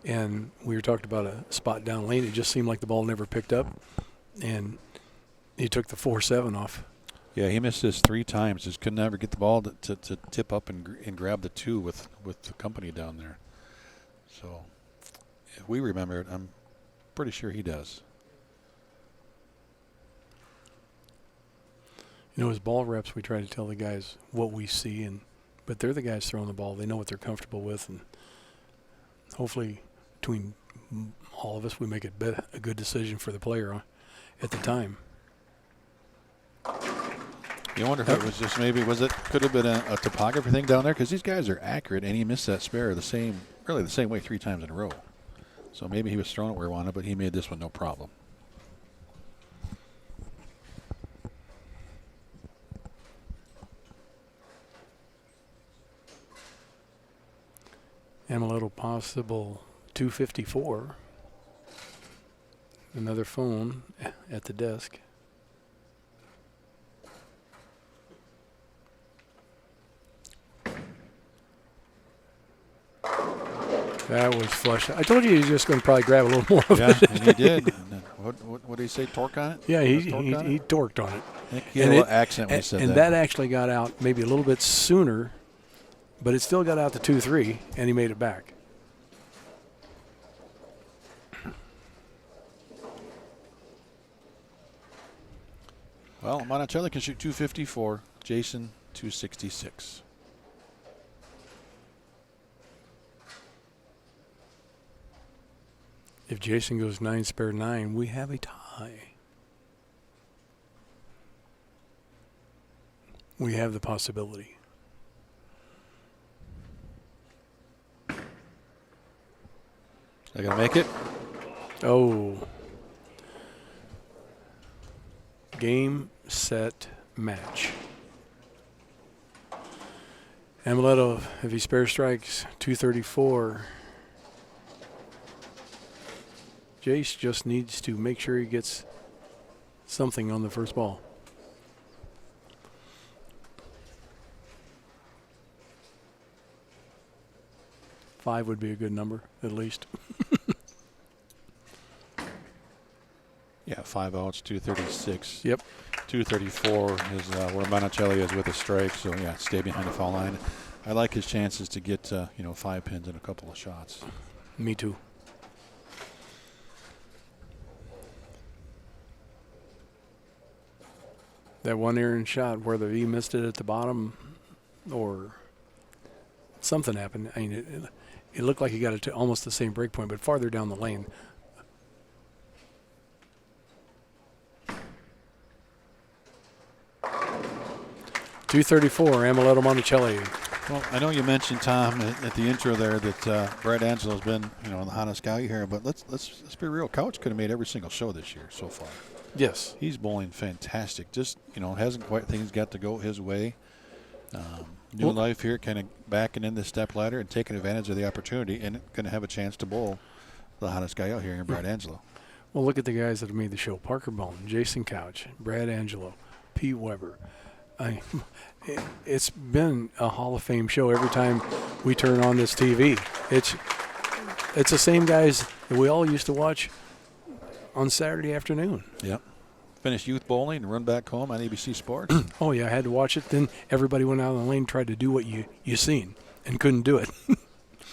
and we were talking about a spot down lane. It just seemed like the ball never picked up, and he took the 4-7 off. Yeah, he missed this 3 times. Just could never get the ball to tip up and grab the 2 with the company down there. So if we remember it, I'm pretty sure he does. You know, as ball reps, we try to tell the guys what we see, but they're the guys throwing the ball. They know what they're comfortable with, and hopefully between all of us, we make it a good decision for the player at the time. You wonder if it was just could have been a topography thing down there, because these guys are accurate, and he missed that spare the same way 3 times in a row. So maybe he was throwing it where he wanted, but he made this one no problem. Amleto possible 254. Another phone at the desk. That was flush. I told you he was just going to probably grab a little more of Yeah, it. and he did. And then what did he say? Torque on it? Yeah, He torqued on it. I think he had a little accent when he said and that. that actually got out maybe a little bit sooner, but it still got out to 2-3, and he made it back. Well, Monacelli can shoot 254. Jason, 266. If Jason goes 9 spare 9, we have a tie. We have the possibility. They gonna make it? Oh. Game, set, match. Amleto, if he spare strikes, 234. Jace just needs to make sure he gets something on the first ball. Five would be a good number, at least. Yeah, 5 outs, 236. Yep. 234 is where Monacelli is with a strike. So yeah, stay behind the foul line. I like his chances to get 5 pins in a couple of shots. Me too. That one errant shot, whether he missed it at the bottom or something happened. I mean, it looked like he got it to almost the same break point, but farther down the lane. .234, Amleto Monacelli. Well, I know you mentioned, Tom, at the intro there that Brad Angelo's been, the hottest guy here, but let's be real. Couch could have made every single show this year so far. Yes. He's bowling fantastic. Just, hasn't quite things got to go his way. New life here, kind of backing in the Stepladder and taking advantage of the opportunity, and going to have a chance to bowl the hottest guy out here in Brad Angelo. Well, look at the guys that have made the show. Parker Bohn, Jason Couch, Brad Angelo, Pete Weber. It's been a Hall of Fame show every time we turn on this TV. It's the same guys that we all used to watch on Saturday afternoon. Yep. Finish youth bowling and run back home on ABC Sports. Oh, yeah, I had to watch it. Then everybody went out on the lane and tried to do what you seen and couldn't do it.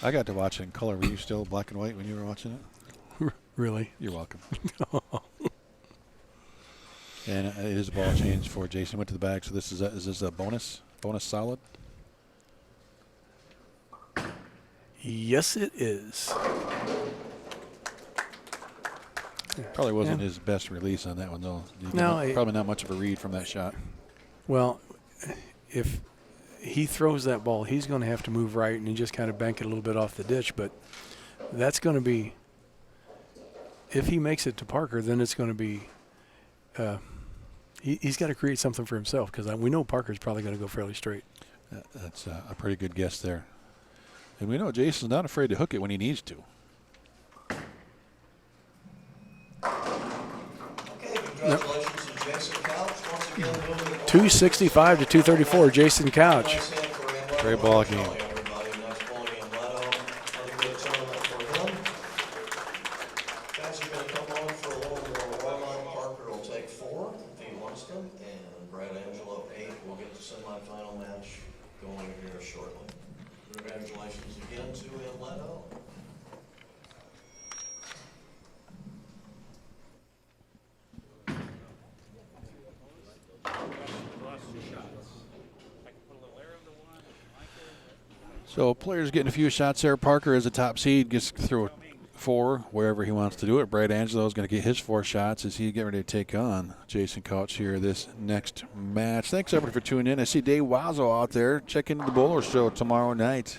I got to watch it in color. Were you still black and white when you were watching it? Really? You're welcome. And it is a ball change for Jason. Went to the bag. So is this a bonus solid? Yes, it is. Probably wasn't his best release on that one, though. Probably not much of a read from that shot. Well, if he throws that ball, he's going to have to move right and just kind of bank it a little bit off the ditch. But that's going to be, if he makes it to Parker, then it's going to be, he's got to create something for himself, because we know Parker's probably going to go fairly straight. That's a pretty good guess there. And we know Jason's not afraid to hook it when he needs to. Congratulations to Jason Couch. Once again, 265 to 234, Jason Couch. Great ball game. Everybody, nice bowling, Amleto. Another good tournament for him. Guys are going to come on for a little more warm-up. Parker will take 4 if he wants them, and Brad Angelo 8. We'll get the semifinal match going here shortly. Congratulations again to Amleto. So players getting a few shots there. Parker as a top seed gets through 4 wherever he wants to do it. Brad Angelo is going to get his 4 shots as he get ready to take on Jason Couch here this next match. Thanks everybody for tuning in. I see Dave Wazo out there checking the Bowler Show tomorrow night.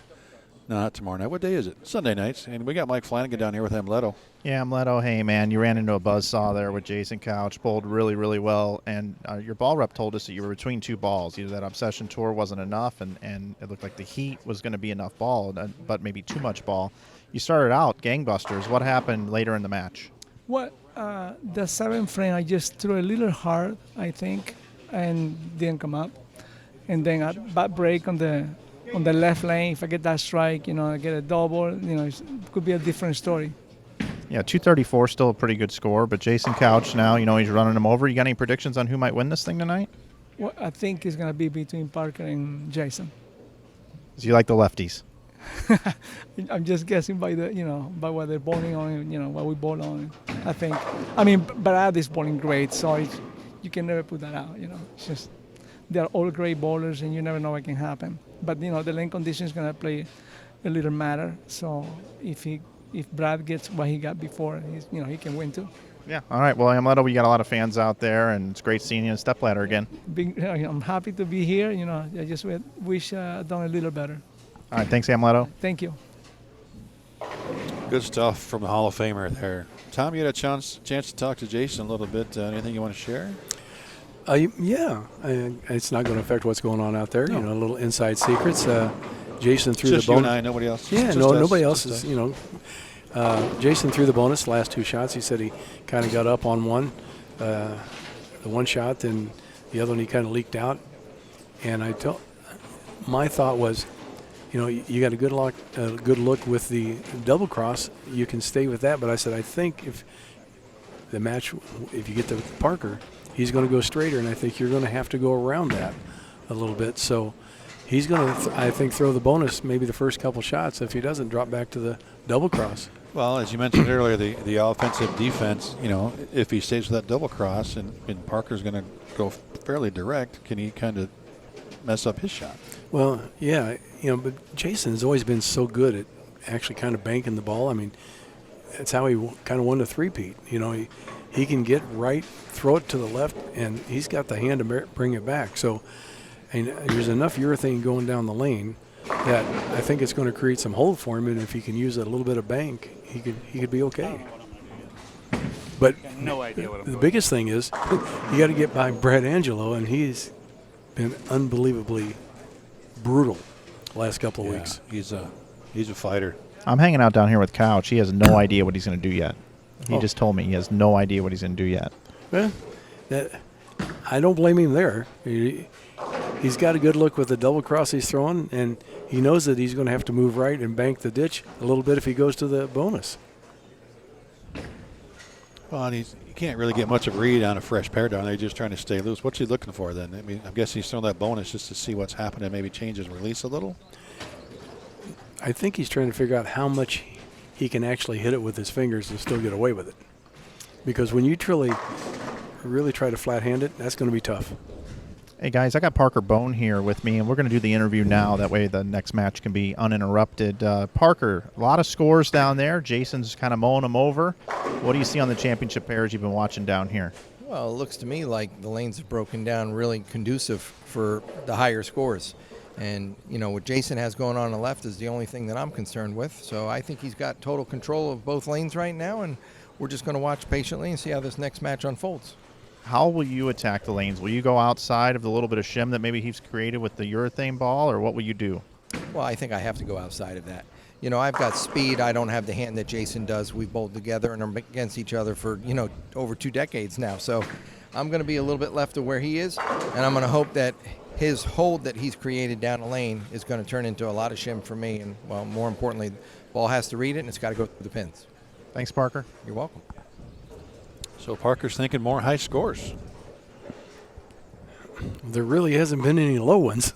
No, not tomorrow night. What day is it? Sunday nights. And we got Mike Flanagan down here with Amleto. Yeah, Amleto, hey, man, you ran into a buzzsaw there with Jason Couch, bowled really, really well, and your ball rep told us that you were between 2 balls. Either that Obsession Tour wasn't enough, and it looked like the heat was going to be enough ball, but maybe too much ball. You started out gangbusters. What happened later in the match? Well, the 7th frame, I just threw a little hard, I think, and didn't come up. And then a bad break on the on the left lane. If I get that strike, I get a double. It could be a different story. Yeah, 234 still a pretty good score, but Jason Couch now, he's running him over. You got any predictions on who might win this thing tonight? Well, I think it's gonna be between Parker and Jason. Do you like the lefties? I'm just guessing by by what they're bowling on, what we bowl on. I think. Brad is bowling great, so you can never put that out. It's just they're all great bowlers, and you never know what can happen. But the lane condition is gonna play a little matter. So if Brad gets what he got before, he can win too. Yeah. All right. Well, Amleto, we got a lot of fans out there, and it's great seeing you in Stepladder again. I'm happy to be here. I just wish I'd done a little better. All right. Thanks, Amleto. Thank you. Good stuff from the Hall of Famer there. Tom, you had a chance to talk to Jason a little bit. Anything you want to share? Yeah. It's not going to affect what's going on out there. A little inside secrets. Jason threw Just the bonus. you and I, nobody else. Yeah, Just no, us. nobody else Just is. us. Jason threw the bonus last two shots. He said he kind of got up on one, the one shot, and the other one he kind of leaked out. And my thought was, you got a good look with the double cross. You can stay with that. But I said, I think if you get to Parker, he's going to go straighter, and I think you're going to have to go around that a little bit. So he's going to, I think, throw the bonus maybe the first couple shots. If he doesn't, drop back to the double cross. Well, as you mentioned earlier, the offensive defense, if he stays with that double cross and Parker's going to go fairly direct, can he kind of mess up his shot? Well, yeah, but Jason has always been so good at actually kind of banking the ball. I mean, that's how he kind of won the three-peat. He can get right, throw it to the left, and he's got the hand to bring it back. So, and there's enough urethane going down the lane that I think it's going to create some hold for him, and if he can use a little bit of bank, he could be okay. But No idea what I'm the biggest thing is you got to get by Brad Angelo, and he's been unbelievably brutal the last couple of weeks. He's a fighter. I'm hanging out down here with Couch. He has no idea what he's going to do yet. He just told me he has no idea what he's going to do yet. Well, I don't blame him there. He's got a good look with the double cross he's throwing, and he knows that he's going to have to move right and bank the ditch a little bit if he goes to the bonus. Well, and you can't really get much of a read on a fresh pair down there. He's just trying to stay loose. What's he looking for then? I mean, I'm guessing he's throwing that bonus just to see what's happening, maybe change his release a little. I think he's trying to figure out how much he can actually hit it with his fingers and still get away with it. Because when you really try to flat hand it, that's going to be tough. Hey, guys, I got Parker Bohn here with me, and we're going to do the interview now. That way the next match can be uninterrupted. Parker, a lot of scores down there. Jason's kind of mowing them over. What do you see on the championship pairs you've been watching down here? Well, it looks to me like the lanes have broken down really conducive for the higher scores. And, what Jason has going on the left is the only thing that I'm concerned with. So I think he's got total control of both lanes right now, and we're just going to watch patiently and see how this next match unfolds. How will you attack the lanes? Will you go outside of the little bit of shim that maybe he's created with the urethane ball, or what will you do? Well, I think I have to go outside of that. I've got speed. I don't have the hand that Jason does. We've bowled together and are against each other for, over 2 decades now. So I'm going to be a little bit left of where he is, and I'm going to hope that his hold that he's created down the lane is going to turn into a lot of shim for me. And, well, more importantly, the ball has to read it, and it's got to go through the pins. Thanks, Parker. You're welcome. So Parker's thinking more high scores. There really hasn't been any low ones.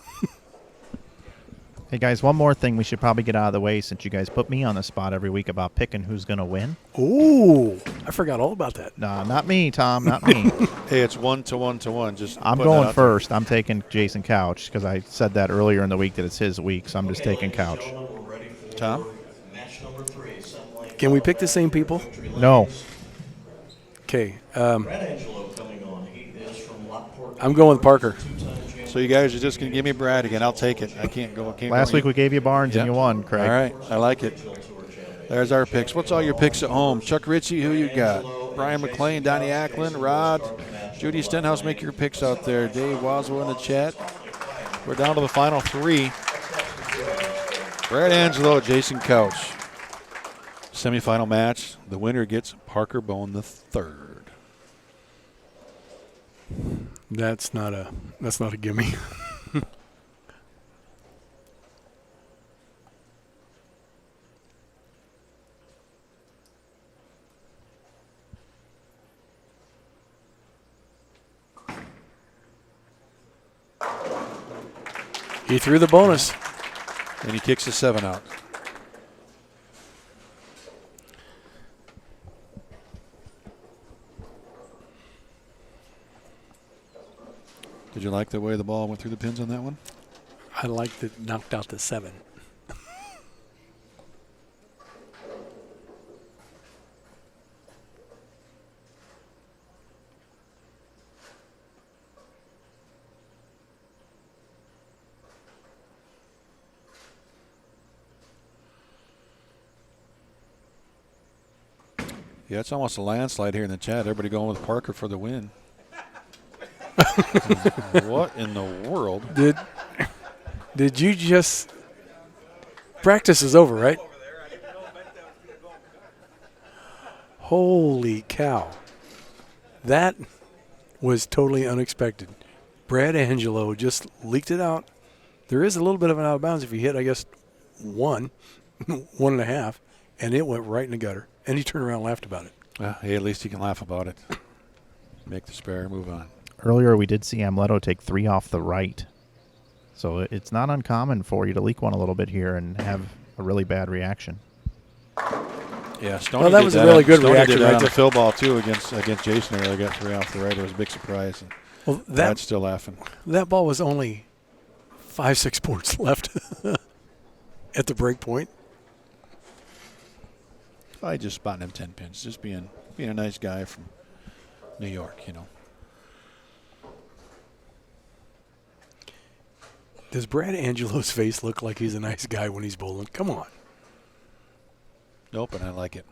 Hey, guys, one more thing we should probably get out of the way since you guys put me on the spot every week about picking who's going to win. Ooh, I forgot all about that. Nah, not me, Tom, not me. Hey, it's 1-to-1-to-1. Just I'm putting that going out there. first. I'm taking Jason Couch because I said that earlier in the week that it's his week, so I'm just taking Couch. We're ready for Tom? match number 3. Can we pick the same people? No. Okay. Brad Angelo coming on. He is from Lockport. I'm going with Parker. So you guys are just going to give me Brad again. I'll take it. I can't go. Last week we gave you Barnes and you won, Craig. All right. I like it. There's our picks. What's all your picks at home? Chuck Ritchie, who you got? Brian McLean, Donnie Ackland, Rod, Judy Stenhouse, make your picks out there. Dave Waswell in the chat. We're down to the final 3. Brad Angelo, Jason Couch. Semifinal match. The winner gets Parker Bohn the third. That's not a gimme. He threw the bonus. And he kicks the 7 out. Did you like the way the ball went through the pins on that one? I liked it knocked out the 7. Yeah, it's almost a landslide here in the chat. Everybody going with Parker for the win. What in the world? Did you just practice is over, right? Holy cow. That was totally unexpected. Brad Angelo just leaked it out. There is a little bit of an out of bounds if you hit, I guess, 1.5, and it went right in the gutter. And he turned around and laughed about it. Hey, at least he can laugh about it. Make the spare, move on. Earlier, we did see Amleto take 3 off the right. So it's not uncommon for you to leak one a little bit here and have a really bad reaction. Yeah, Stoney well, that was a really good Stoney reaction did that right on the there. fill ball, too, against Jason earlier. Got 3 off the right. It was a big surprise. And Well, Brad's still laughing. That ball was only 5-6 boards left at the break point. I just spotting him 10 pins. Just being a nice guy from New York, you know. Does Brad Angelo's face look like he's a nice guy when he's bowling? Come on. Nope, and I like it.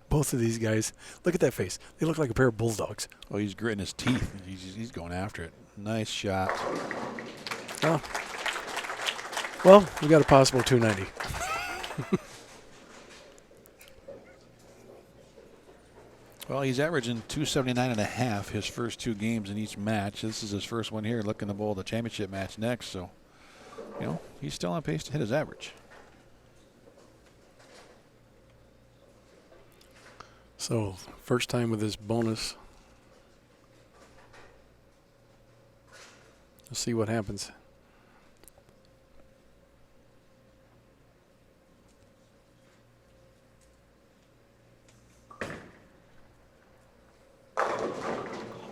Both of these guys, look at that face. They look like a pair of bulldogs. Oh, he's gritting his teeth. He's going after it. Nice shot. Oh. Well, we got a possible 290. Well, he's averaging 279.5 his first 2 games in each match. This is his first one here, looking to bowl the championship match next. So, you know, he's still on pace to hit his average. So, first time with this bonus. Let's see what happens.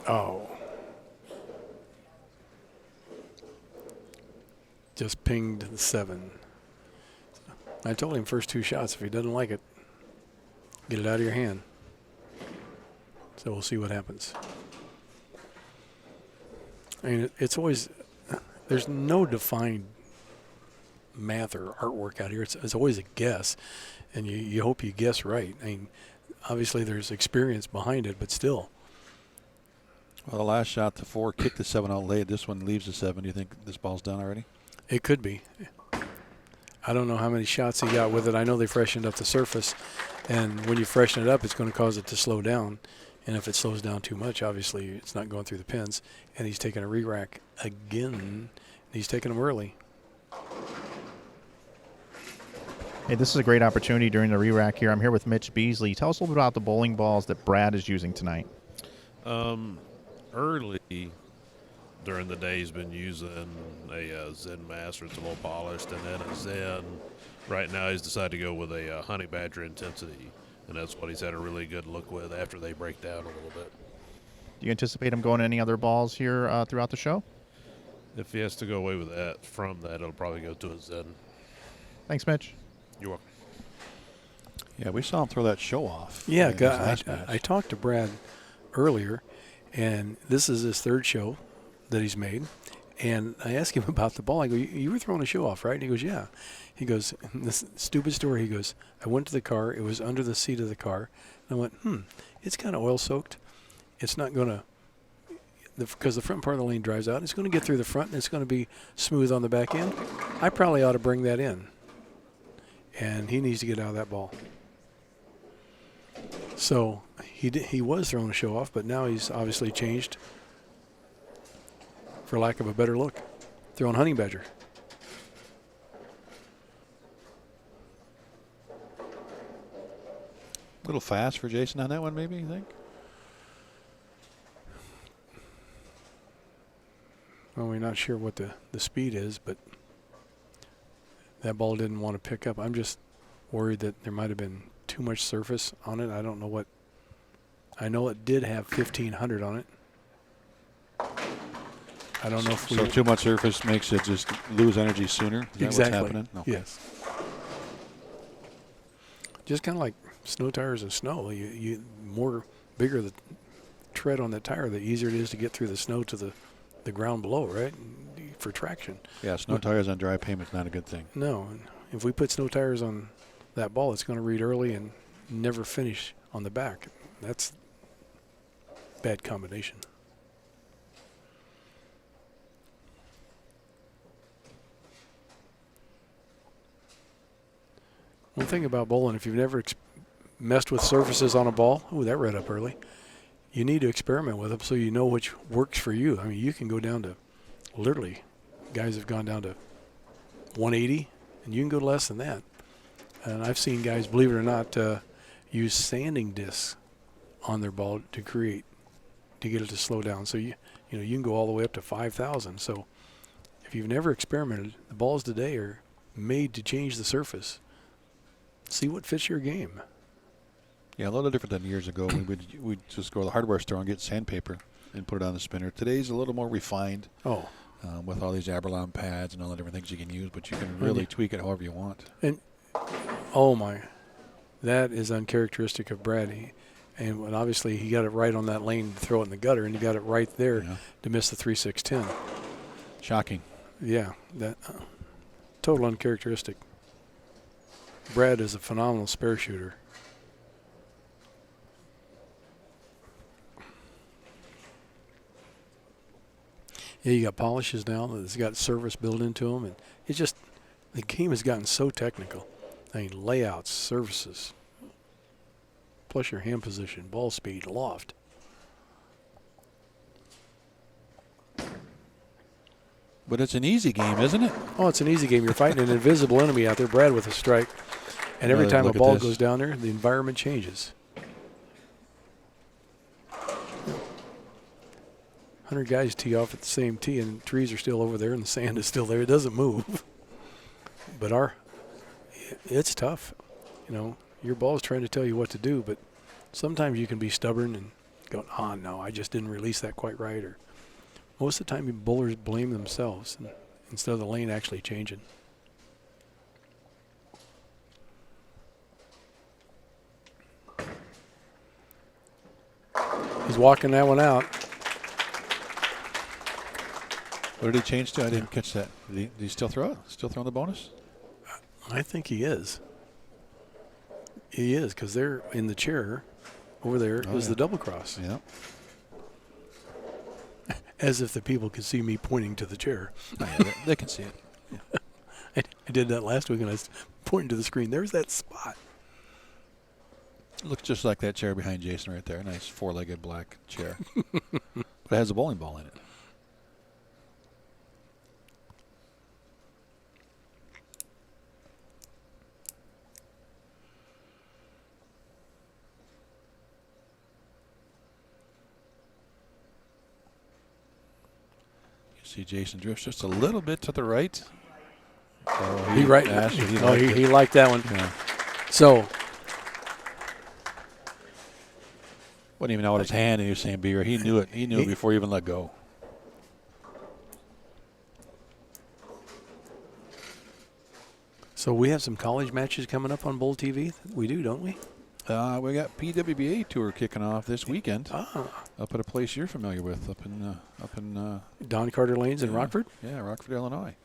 Oh. Just pinged the 7. I told him first 2 shots, if he doesn't like it, get it out of your hand. So we'll see what happens. I mean, it's always, there's no defined math or artwork out here. It's always a guess, and you hope you guess right. I mean, obviously there's experience behind it, but still. Well, the last shot, the 4 kicked the 7 out late. This one leaves the 7. Do you think this ball's done already? It could be. I don't know how many shots he got with it. I know they freshened up the surface, and when you freshen it up, it's going to cause it to slow down. And if it slows down too much, obviously it's not going through the pins. And he's taking a re-rack again. He's taking them early. Hey, this is a great opportunity during the re-rack here. I'm here with Mitch Beasley. Tell us a little bit about the bowling balls that Brad is using tonight. Early during the day, he's been using a Zen Master. It's a little polished, and then a Zen. Right now, he's decided to go with a Honey Badger Intensity, and that's what he's had a really good look with after they break down a little bit. Do you anticipate him going any other balls here throughout the show? If he has to go away with that, from that, it'll probably go to a Zen. Thanks, Mitch. You're welcome. Yeah, we saw him throw that show off. Yeah, in his last match. I talked to Brad earlier, and this is his 3rd show that he's made. And I asked him about the ball. I go, you were throwing a show off, right? And he goes, yeah. He goes, this stupid story. He goes, I went to the car. It was under the seat of the car. And I went, it's kind of oil soaked. It's not going to, because the front part of the lane dries out. It's going to get through the front, and it's going to be smooth on the back end. I probably ought to bring that in. And he needs to get out of that ball. So he was throwing a show off, but now he's obviously changed, for lack of a better look, throwing Honey Badger. A little fast for Jason on that one, maybe, you think? Well, we're not sure what the speed is, but that ball didn't want to pick up. I'm just worried that there might have been too much surface on it. I don't know what. I know it did have 1,500 on it. I don't know if So too much surface makes it just lose energy sooner? Is that exactly. what's happening? Okay. Yes. Just kind of like snow tires and snow. You more bigger the tread on the tire, the easier it is to get through the snow to the ground below, right? For traction. Yeah, snow tires on dry pavement's not a good thing. No, if we put snow tires on that ball, it's going to read early and never finish on the back. That's bad combination. One thing about bowling, if you've never messed with surfaces on a ball, oh, that read up early. You need to experiment with them so you know which works for you. I mean, you can go down to literally, guys have gone down to 180, and you can go less than that. And I've seen guys, believe it or not, use sanding discs on their ball to get it to slow down. So you can go all the way up to 5,000. So if you've never experimented, the balls today are made to change the surface. See what fits your game. Yeah, a little different than years ago. We'd just go to the hardware store and get sandpaper and put it on the spinner. Today's a little more refined. Oh. With all these Aberlon pads and all the different things you can use, but you can really tweak it however you want. And oh my, that is uncharacteristic of Brad. And obviously he got it right on that lane to throw it in the gutter, and he got it right there to miss the 3-6-10. Shocking. Yeah, that total uncharacteristic. Brad is a phenomenal spare shooter. Yeah, you got polishes now that's got service built into them, and it's just the game has gotten so technical. I mean, layouts, surfaces, plus your hand position, ball speed, loft. But it's an easy game, isn't it? Oh, it's an easy game. You're fighting an invisible enemy out there, Brad, with a strike. And every time a ball goes down there, the environment changes. 100 guys tee off at the same tee, and trees are still over there, and the sand is still there. It doesn't move. But it's tough. Your ball's trying to tell you what to do, but sometimes you can be stubborn and go, oh, no, I just didn't release that quite right. Or most of the time, bowlers blame themselves instead of the lane actually changing. He's walking that one out. What did he change to? I didn't catch that. Did he still throw it? Still throwing the bonus? I think he is. He is, because they're in the chair over there is the double cross. Yeah. As if the people could see me pointing to the chair. Oh, yeah, they can see it. Yeah. I did that last week, and I was pointing to the screen. There's that spot. Looks just like that chair behind Jason right there. Nice four-legged black chair. But it has a bowling ball in it. See, Jason drifts just a little bit to the right. So he liked that one. Yeah. So wouldn't even know what his hand he was saying, Beaver. He knew it. He knew it before he even let go. So we have some college matches coming up on Bowl TV. We do, don't we? We got PBA tour kicking off this weekend. Up at a place you're familiar with, up in Don Carter Lanes in Rockford. Yeah, Rockford, Illinois.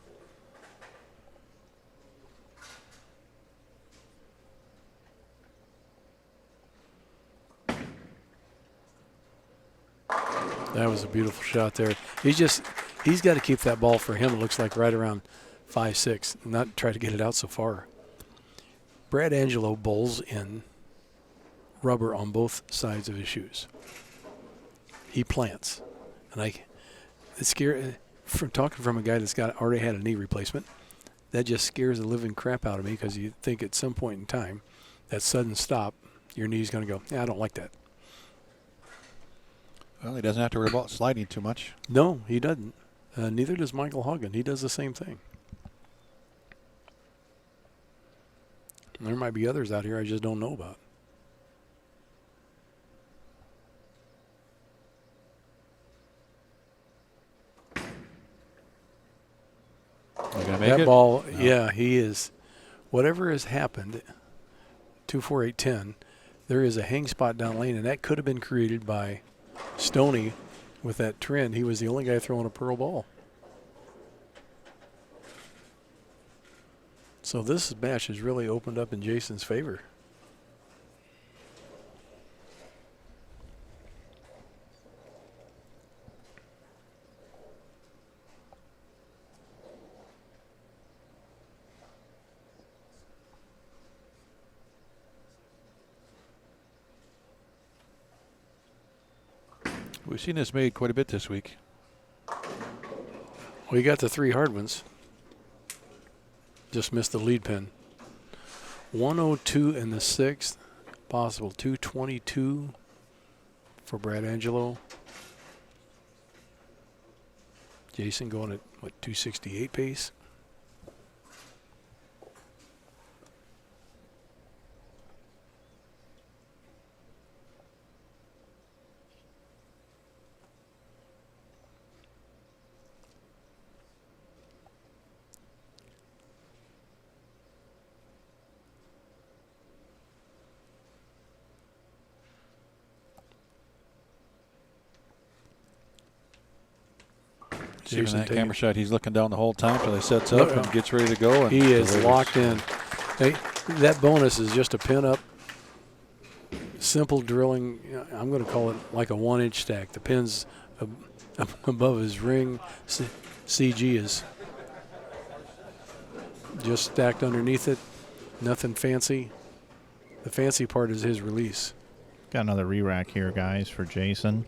That was a beautiful shot there. He's got to keep that ball for him. It looks like right around 5-6, not try to get it out so far. Brad Angelo bowls in rubber on both sides of his shoes. He plants, and it's scary. From talking from a guy that's already had a knee replacement, that just scares the living crap out of me, because you think at some point in time, that sudden stop, your knee's going to go, yeah, I don't like that. Well, he doesn't have to worry about sliding too much. No, he doesn't. Neither does Michael Hoggan. He does the same thing. There might be others out here I just don't know about. That ball, no. Yeah, he is. Whatever has happened, 2-4-8-10, there is a hang spot down lane, and that could have been created by Stoney with that trend. He was the only guy throwing a pearl ball. So this match has really opened up in Jason's favor. We've seen this made quite a bit this week. Well, you got the 3 hard ones. Just missed the lead pin. 102 in the 6th. Possible 222 for Brad Angelo. Jason going at, what, 268 pace? Even that camera shot, he's looking down the whole time till he sets up and gets ready to go. And he is locked in. Hey, that bonus is just a pin-up, simple drilling. I'm going to call it like a 1-inch stack. The pin's above his ring. CG is just stacked underneath it. Nothing fancy. The fancy part is his release. Got another re-rack here, guys, for Jason.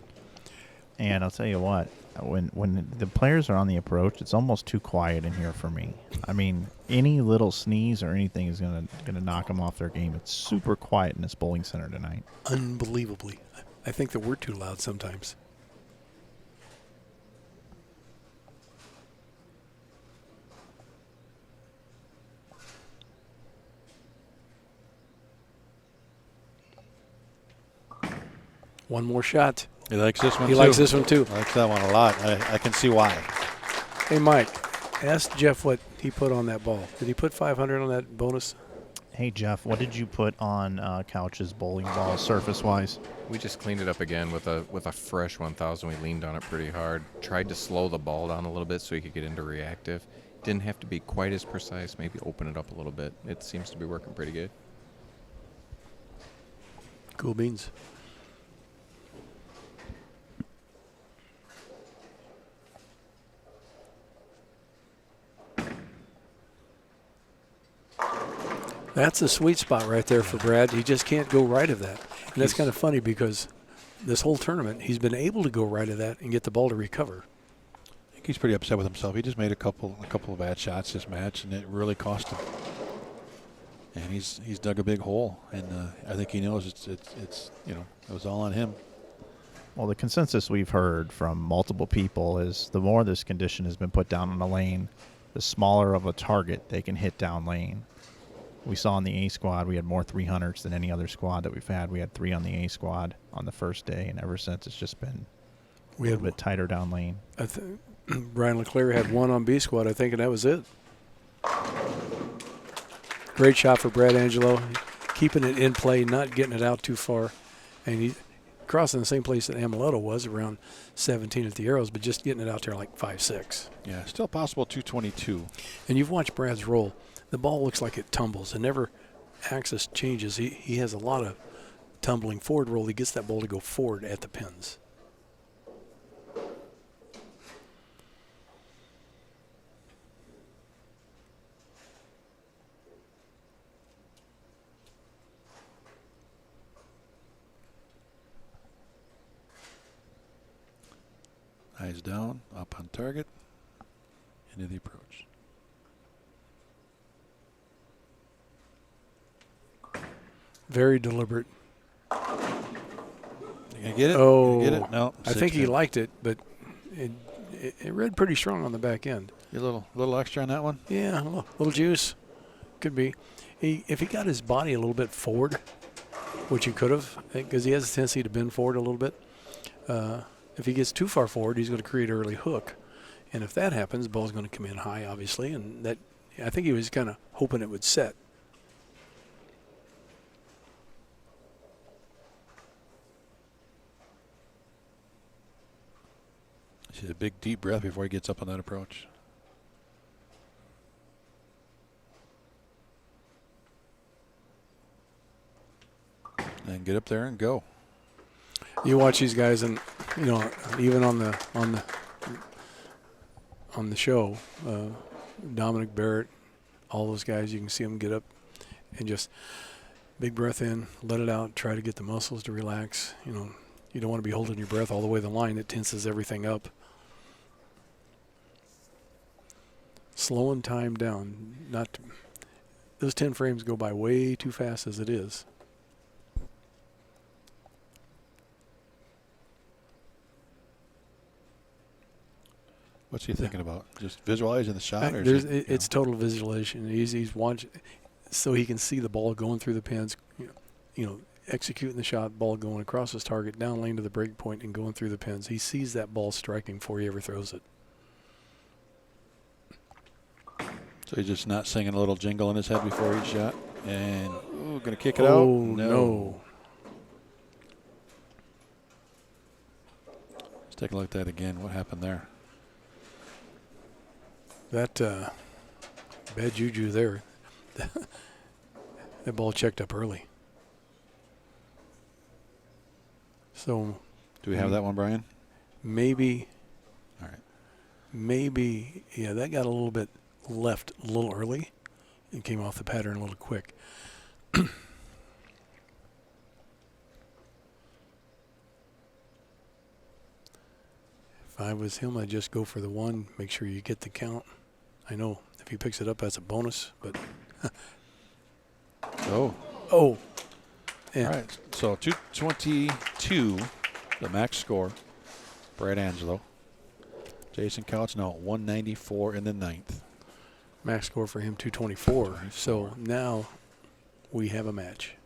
And I'll tell you what. When the players are on the approach, it's almost too quiet in here for me. I mean, any little sneeze or anything is gonna knock them off their game. It's super quiet in this bowling center tonight. Unbelievably. I think that we're too loud sometimes. One more shot. He likes this one, He likes this one, too. I like that one a lot. I can see why. Hey, Mike, ask Jeff what he put on that ball. Did he put 500 on that bonus? Hey, Jeff, what did you put on Couch's bowling ball surface-wise? We just cleaned it up again with a fresh 1000. We leaned on it pretty hard. Tried to slow the ball down a little bit so he could get into reactive. Didn't have to be quite as precise. Maybe open it up a little bit. It seems to be working pretty good. Cool beans. That's a sweet spot right there for Brad. He just can't go right of that. And that's kind of funny because this whole tournament, he's been able to go right of that and get the ball to recover. I think he's pretty upset with himself. He just made a couple of bad shots this match, and it really cost him. And he's dug a big hole, and I think he knows it's it was all on him. Well, the consensus we've heard from multiple people is the more this condition has been put down on the lane, the smaller of a target they can hit down lane. We saw in the A squad, we had more 300s than any other squad that we've had. We had 3 on the A squad on the first day, and ever since it's just been a little bit tighter down lane. Brian LeClaire had 1 on B squad, I think, and that was it. Great shot for Brad Angelo, keeping it in play, not getting it out too far. And he crossing the same place that Amleto was, around 17 at the arrows, but just getting it out there like 5-6. Yeah, still possible 222. And you've watched Brad's roll. The ball looks like it tumbles and never axis changes. He has a lot of tumbling forward roll. He gets that ball to go forward at the pins. Eyes down, up on target, into the approach. Very deliberate. You gonna get it? Oh, you get it? No. I think he liked it, but it read pretty strong on the back end. A little extra on that one? Yeah, a little juice. Could be. If he got his body a little bit forward, which he could have, because he has a tendency to bend forward a little bit. If he gets too far forward, he's going to create an early hook. And if that happens, the ball's going to come in high, obviously. And that, I think he was kind of hoping it would set. He's a big, deep breath before he gets up on that approach. And get up there and go. You watch these guys, and you know, even on the show, Dominic Barrett, all those guys, you can see them get up and just big breath in, let it out, try to get the muscles to relax. You know, you don't want to be holding your breath all the way to the line. It tenses everything up. Slowing time down. Those 10 frames go by way too fast as it is. What's he thinking about? Just visualizing the shot? Or It's total visualization. He's watching so he can see the ball going through the pins, you know, executing the shot, ball going across his target, down lane to the break point and going through the pins. He sees that ball striking before he ever throws it. So he's just not singing a little jingle in his head before each shot. And, going to kick it out? Oh, no. Let's take a look at that again. What happened there? That bad juju there. That ball checked up early. So, do we have that one, Brian? Maybe. All right. Maybe, yeah, that got a little bit left a little early and came off the pattern a little quick. If I was him, I'd just go for the one, make sure you get the count. I know if he picks it up, that's a bonus, but. Oh. Yeah. All right. So 222, the max score. Brad Angelo. Jason Couch now at 194 in the ninth. Max score for him 224. So now we have a match.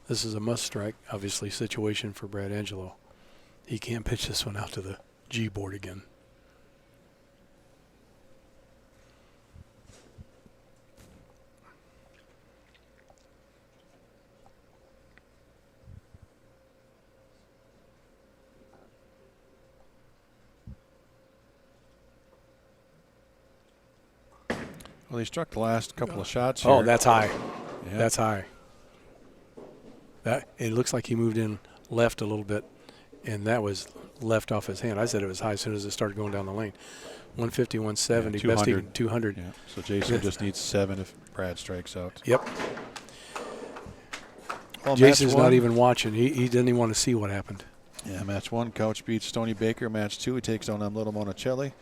This is a must strike, obviously, situation for Brad Angelo. He can't pitch this one out to the G board again. Well, he struck the last couple of shots here. Oh, that's high. Yeah. That's high. That it looks like he moved in left a little bit, and that was left off his hand. I said it was high as soon as it started going down the lane. 150, 170, yeah, best even 200. Yeah. So Jason just needs 7 if Brad strikes out. Yep. Well, Jason's not even watching. He didn't even want to see what happened. Yeah, match 1, Couch beats Stoney Baker. Match 2, he takes on Amleto Monacelli.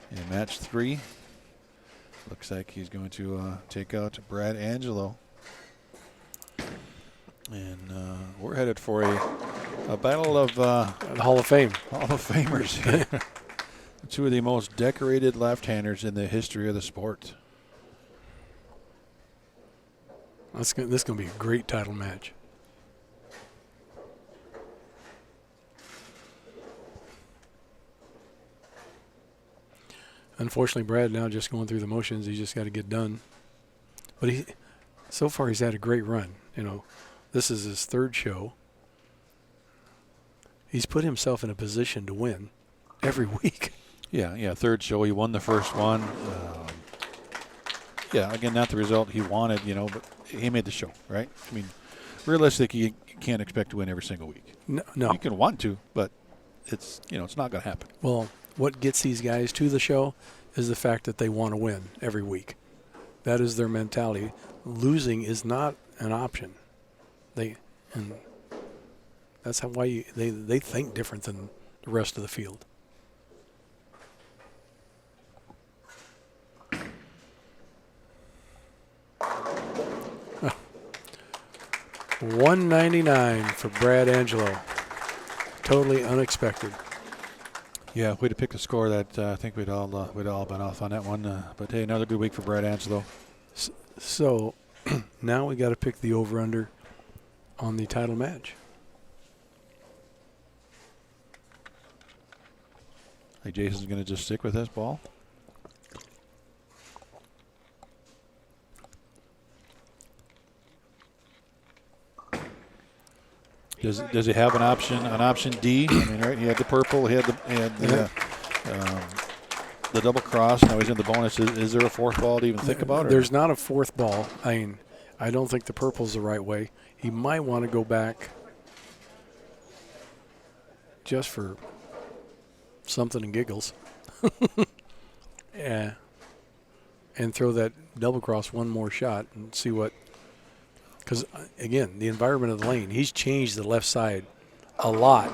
And match 3, looks like he's going to take out Brad Angelo. And we're headed for a battle of the Hall of Fame. Hall of Famers. Two of the most decorated left-handers in the history of the sport. This is going to be a great title match. Unfortunately, Brad now just going through the motions. He's just got to get done. But so far he's had a great run. You know, this is his 3rd show. He's put himself in a position to win every week. Yeah, 3rd show. He won the first one. Yeah, again, not the result he wanted, but he made the show, right? I mean, realistically, you can't expect to win every single week. No. You can want to, but it's not going to happen. Well, what gets these guys to the show is the fact that they want to win every week. That is their mentality. Losing is not an option. And that's why they think different than the rest of the field. $199 for Brad Angelo. totally unexpected. Yeah, if we'd have picked a score that I think we'd all been off on that one. But hey, another good week for Brad Angelo. So now we got to pick the over/under on the title match. Hey, Jason's going to just stick with this ball. Does he have an option D? I mean, right? He had the purple. He had the double cross. Now he's in the bonus. Is there a fourth ball to even think about? There's not a fourth ball. I mean, I don't think the purple's the right way. He might want to go back just for something and giggles. Yeah. And throw that double cross one more shot and see what. Because, again, the environment of the lane, he's changed the left side a lot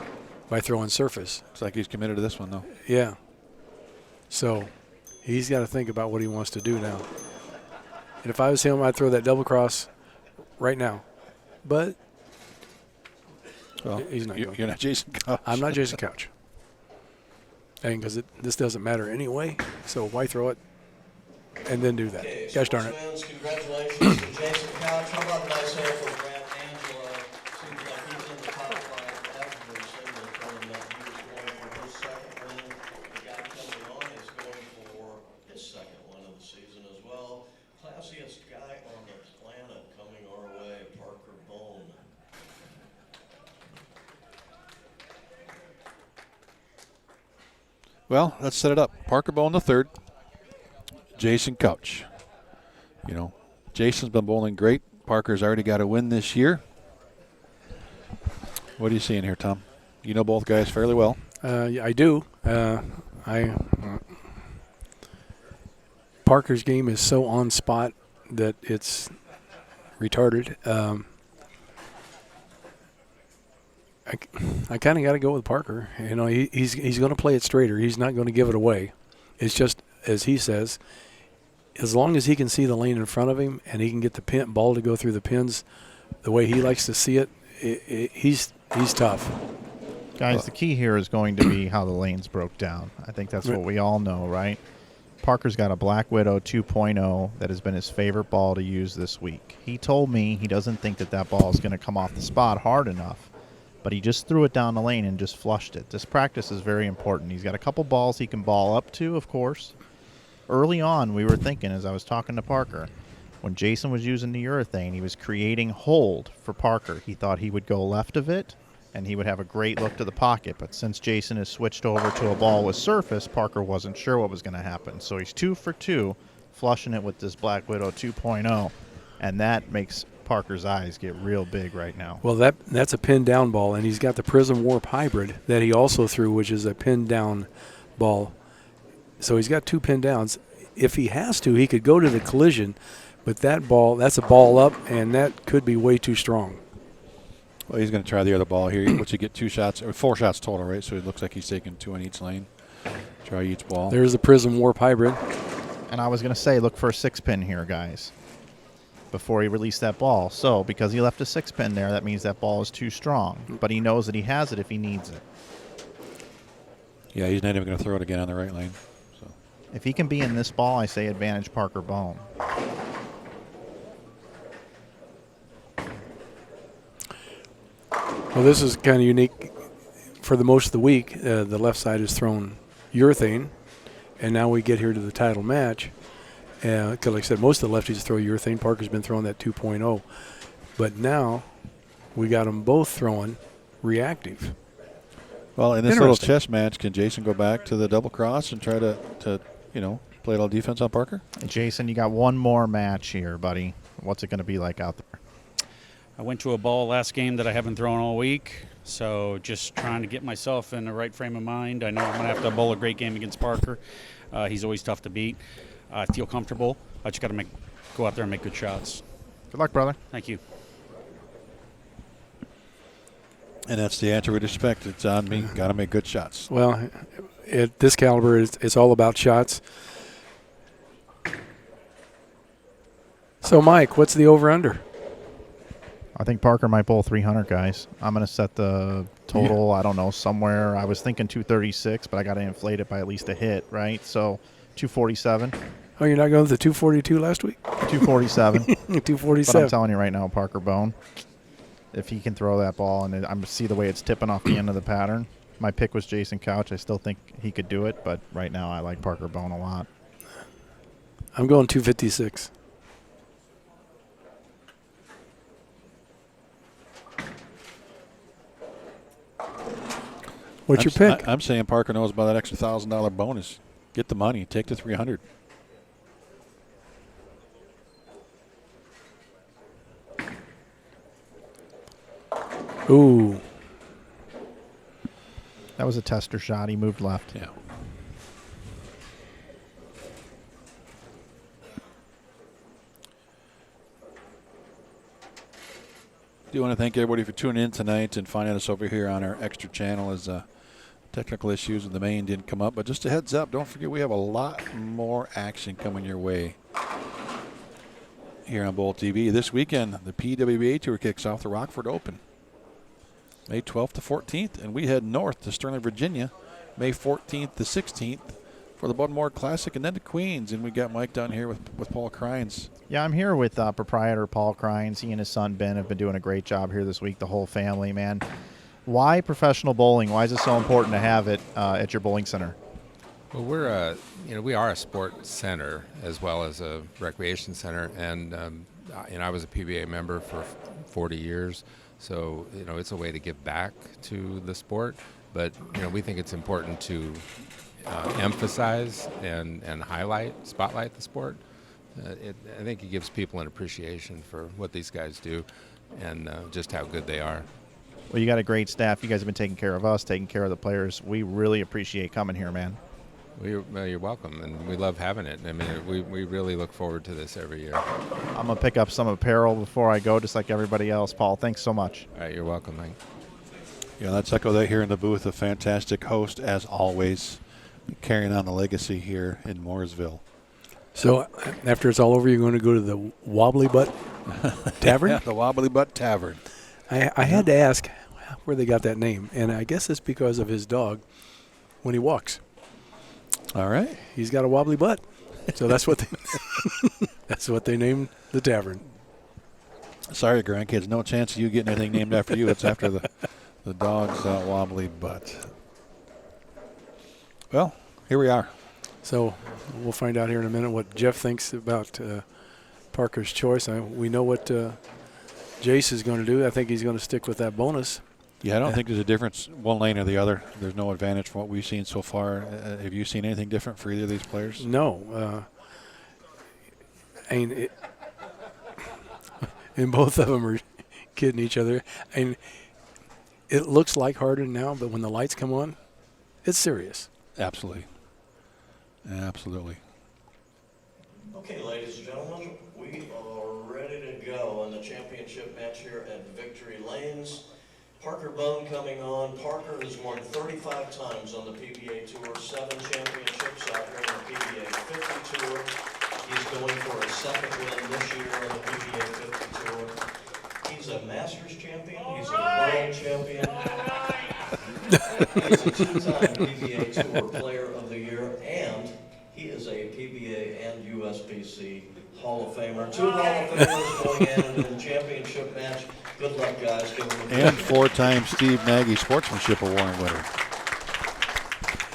by throwing surface. Looks like he's committed to this one, though. Yeah. So he's got to think about what he wants to do now. And if I was him, I'd throw that double cross right now. But well, he's not. You're not Jason Couch. I'm not Jason Couch. And because this doesn't matter anyway, so why throw it and then do that? Okay, Gosh darn it. fans, congratulations to Jason Couch. How about a nice hand for Brad Angelo? Seems like he's in the top five every single tournament. He was going for his second win. The guy coming on is going for his second win of the season as well. Classiest guy on the planet coming our way, Parker Bohn. Well, let's set it up. Parker Bohn the third. Jason Couch. You know, Jason's been bowling great. Parker's already got a win this year. What are you seeing here, Tom? You know both guys fairly well. Yeah, I do. Parker's game is so on spot that it's retarded. I kind of got to go with Parker. You know, he's going to play it straighter. He's not going to give it away. It's just, as he says, as long as he can see the lane in front of him and he can get the ball to go through the pins the way he likes to see it, he's tough. Guys, the key here is going to be how the lanes broke down. I think that's what we all know, right? Parker's got a Black Widow 2.0 that has been his favorite ball to use this week. He told me he doesn't think that ball is going to come off the spot hard enough, but he just threw it down the lane and just flushed it. This practice is very important. He's got a couple balls he can ball up to, of course. Early on, we were thinking, as I was talking to Parker, when Jason was using the urethane, he was creating hold for Parker. He thought he would go left of it, and he would have a great look to the pocket. But since Jason has switched over to a ball with surface, Parker wasn't sure what was going to happen. So he's 2 for 2, flushing it with this Black Widow 2.0, and that makes Parker's eyes get real big right now. Well, that's a pin down ball, and he's got the Prism Warp Hybrid that he also threw, which is a pin down ball. So he's got 2 pin downs. If he has to, he could go to the collision, but that's a ball up, and that could be way too strong. Well, he's going to try the other ball here. Once you get 2 shots, or 4 shots total, right? So it looks like he's taking 2 on each lane. Try each ball. There's the Prism Warp Hybrid. And I was going to say, look for a 6-pin here, guys, before he released that ball. So because he left a 6-pin there, that means that ball is too strong. But he knows that he has it if he needs it. Yeah, he's not even going to throw it again on the right lane. So if he can be in this ball, I say advantage Parker Bohn. Well, this is kind of unique. For the most of the week, the left side is thrown urethane, and now we get here to the title match. Because like I said, most of the lefties throw urethane. Parker's been throwing that 2.0. But now we got them both throwing reactive. well, in this little chess match, can Jason go back to the double cross and try to play a little defense on Parker? Jason, you got one more match here, buddy. What's it going to be like out there? I went to a ball last game that I haven't thrown all week, so just trying to get myself in the right frame of mind. I know I'm going to have to bowl a great game against Parker. He's always tough to beat. I feel comfortable. I just got to go out there and make good shots. Good luck, brother. Thank you. And that's the answer we'd expect. It's on me. Got to make good shots. Well, at this caliber, it's all about shots. So, Mike, what's the over-under? I think Parker might bowl 300, guys. I'm going to set the total. I don't know, somewhere. I was thinking 236, but I got to inflate it by at least a hit, right? So 247. Oh, you're not going to the 242 last week? 247. 247. But I'm telling you right now, Parker Bohn, if he can throw that ball, and I see the way it's tipping off the end of the pattern. My pick was Jason Couch. I still think he could do it, but right now I like Parker Bohn a lot. I'm going 256. What's your pick? I'm saying Parker knows about that extra $1,000 bonus. Get the money. Take the 300. Ooh. That was a tester shot. He moved left. Yeah. Do want to thank everybody for tuning in tonight and finding us over here on our extra channel as technical issues with the main didn't come up. But just a heads up, don't forget we have a lot more action coming your way here on Bowl TV. This weekend, the PBA Tour kicks off the Rockford Open, May 12th to 14th, and we head north to Sterling, Virginia, May 14th to 16th for the Bud Moore Classic, and then to Queens. And we got Mike down here with Paul Crines. Yeah, I'm here with proprietor Paul Crines. He and his son Ben have been doing a great job here this week, the whole family, man. Why professional bowling? Why is it so important to have it at your bowling center? Well, we are a sports center as well as a recreation center, and I was a PBA member for 40 years, so it's a way to give back to the sport. But we think it's important to emphasize and spotlight the sport. I think it gives people an appreciation for what these guys do and just how good they are. Well, you got a great staff. You guys have been taking care of us, taking care of the players. We really appreciate coming here, man. Well, you're welcome, and we love having it. I mean, we really look forward to this every year. I'm going to pick up some apparel before I go, just like everybody else. Paul, thanks so much. All right, you're welcome, Mike. Yeah, let's echo that here in the booth. A fantastic host, as always, carrying on the legacy here in Mooresville. So after it's all over, you're going to go to the Wobbly Butt Tavern? Yeah, the Wobbly Butt Tavern. I had to ask where they got that name, and I guess it's because of his dog when he walks. All right. He's got a wobbly butt. So that's what they named the tavern. Sorry, grandkids. No chance of you getting anything named after you. It's after the dog's wobbly butt. Well, here we are. So we'll find out here in a minute what Jeff thinks about Parker's choice. We know what Jace is going to do. I think he's going to stick with that bonus. Yeah, I don't think there's a difference one lane or the other. There's no advantage from what we've seen so far. Have you seen anything different for either of these players? No. And both of them are kidding each other. And it looks lighthearted now, but when the lights come on, it's serious. Absolutely. Absolutely. Okay, ladies and gentlemen, we are ready to go in the championship match here at Victory Lanes. Parker Bohn coming on. Parker has won 35 times on the PBA Tour, 7 championships out here on the PBA50 Tour. He's going for a second win this year on the PBA50 Tour. He's a Masters champion. He's a world champion. He's a 2-time PBA Tour Player of the Year, and he is a PBA and USBC Hall of Famer. 2 Hall of Famers going into the championship match. Good luck, guys. And 4-time Steve Nagy Sportsmanship Award winner.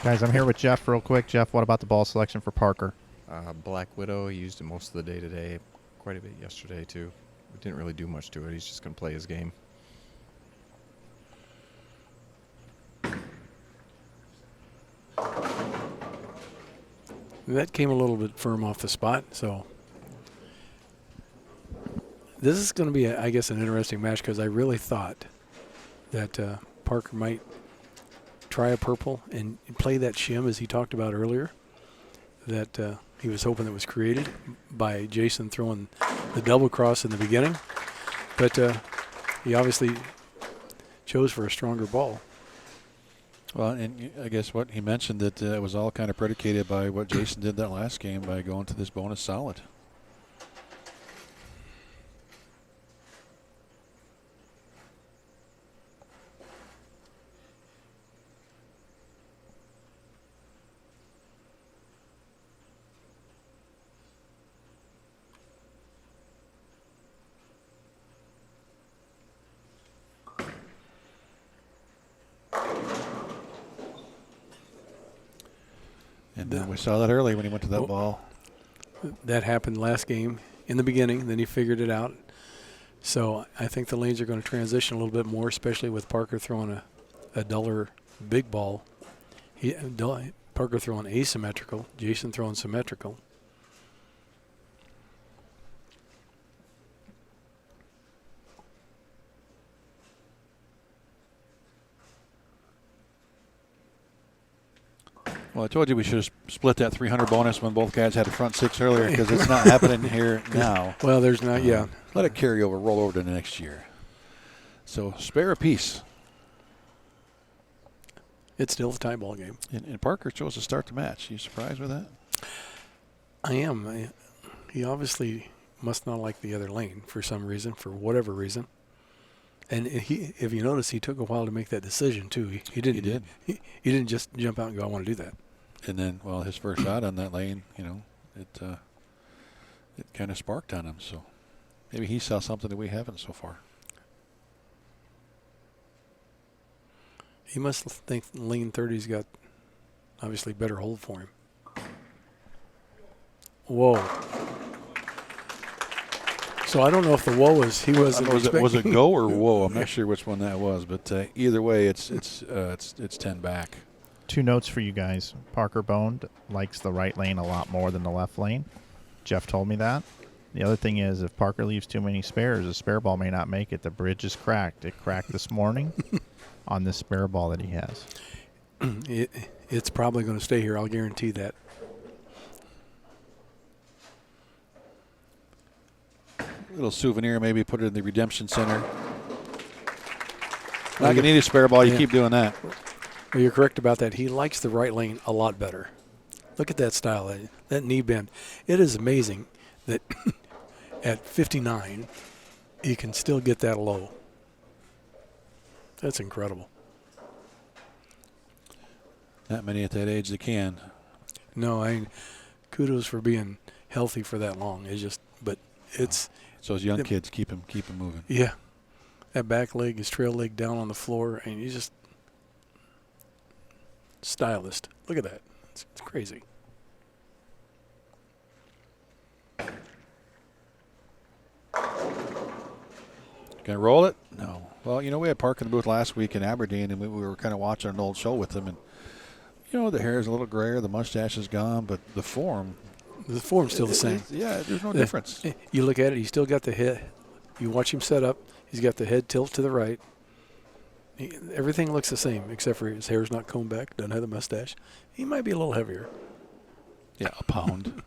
Guys, I'm here with Jeff real quick. Jeff, what about the ball selection for Parker? Black Widow. He used it most of the day today, quite a bit yesterday too. We didn't really do much to it. He's just going to play his game. That came a little bit firm off the spot, so this is going to be, I guess, an interesting match because I really thought that Parker might try a purple and play that shim as he talked about earlier that he was hoping that was created by Jason throwing the double cross in the beginning. But he obviously chose for a stronger ball. Well, and I guess what he mentioned that it was all kind of predicated by what Jason did that last game by going to this bonus solid. And then we saw that early when he went to that ball. That happened last game in the beginning. Then he figured it out. So I think the lanes are going to transition a little bit more, especially with Parker throwing a duller big ball. Parker throwing asymmetrical, Jason throwing symmetrical. Well, I told you we should have split that 300 bonus when both guys had a front six earlier, because it's not happening here now. Well, there's not, yeah. Let it carry over, roll over to the next year. So spare a piece. It's still a tie ball game. And Parker chose to start the match. You surprised with that? I am. He obviously must not like the other lane for some reason, for whatever reason. And if you notice, he took a while to make that decision too. He didn't. He didn't just jump out and go, "I want to do that." And then, well, his first shot on that lane, it kind of sparked on him. So maybe he saw something that we haven't so far. He must think lane 30's got obviously better hold for him. Whoa. So I don't know if the whoa was he wasn't was it go or whoa? I'm not sure which one that was, but either way, it's 10 back. 2 notes for you guys. Parker Bohn likes the right lane a lot more than the left lane. Jeff told me that. The other thing is, if Parker leaves too many spares, the spare ball may not make it. The bridge is cracked. It cracked this morning on this spare ball that he has. It's probably going to stay here. I'll guarantee that. Little souvenir, maybe put it in the redemption center. Not gonna need a spare ball. You keep doing that. Well, you're correct about that. He likes the right lane a lot better. Look at that style, that knee bend. It is amazing that at 59, he can still get that low. That's incredible. Not many at that age that can. No, kudos for being healthy for that long. It's. So as young kids, keep him moving. Yeah. That back leg, his trail leg down on the floor, and he's just stylist. Look at that. It's crazy. Gonna roll it? No. Well, we had Park in the booth last week in Aberdeen, and we were kind of watching an old show with him, and the hair is a little grayer, the mustache is gone, but the form. The form's still the same. There's no difference. You look at it, he's still got the head. You watch him set up, he's got the head tilt to the right. Everything looks the same, except for his hair's not combed back, doesn't have the mustache. He might be a little heavier. Yeah, a pound.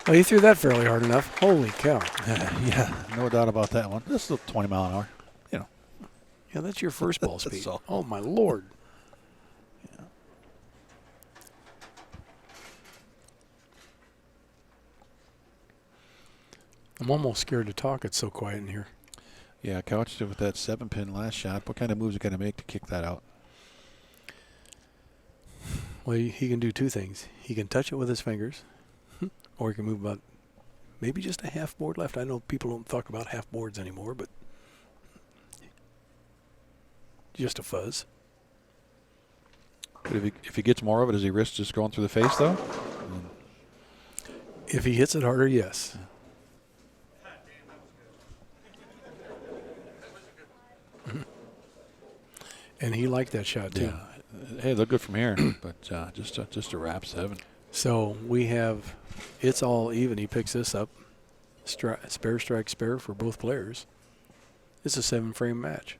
Well, he threw that fairly hard enough. Holy cow. Yeah, no doubt about that one. This is 20 mile an hour. Yeah, that's your first ball speed. So. Oh, my Lord. Yeah. I'm almost scared to talk. It's so quiet in here. Yeah, couched it with that 7-pin last shot. What kind of moves are going to make to kick that out? Well, he can do 2 things. He can touch it with his fingers, or he can move about maybe just a half board left. I know people don't talk about half boards anymore, but just a fuzz. But if he gets more of it, does he risk just going through the face, though? If he hits it harder, yes. And he liked that shot, too. Yeah. Hey, look good from here, but just a wrap 7. So we have, it's all even. He picks this up. Spare, strike, spare for both players. It's a 7-frame match.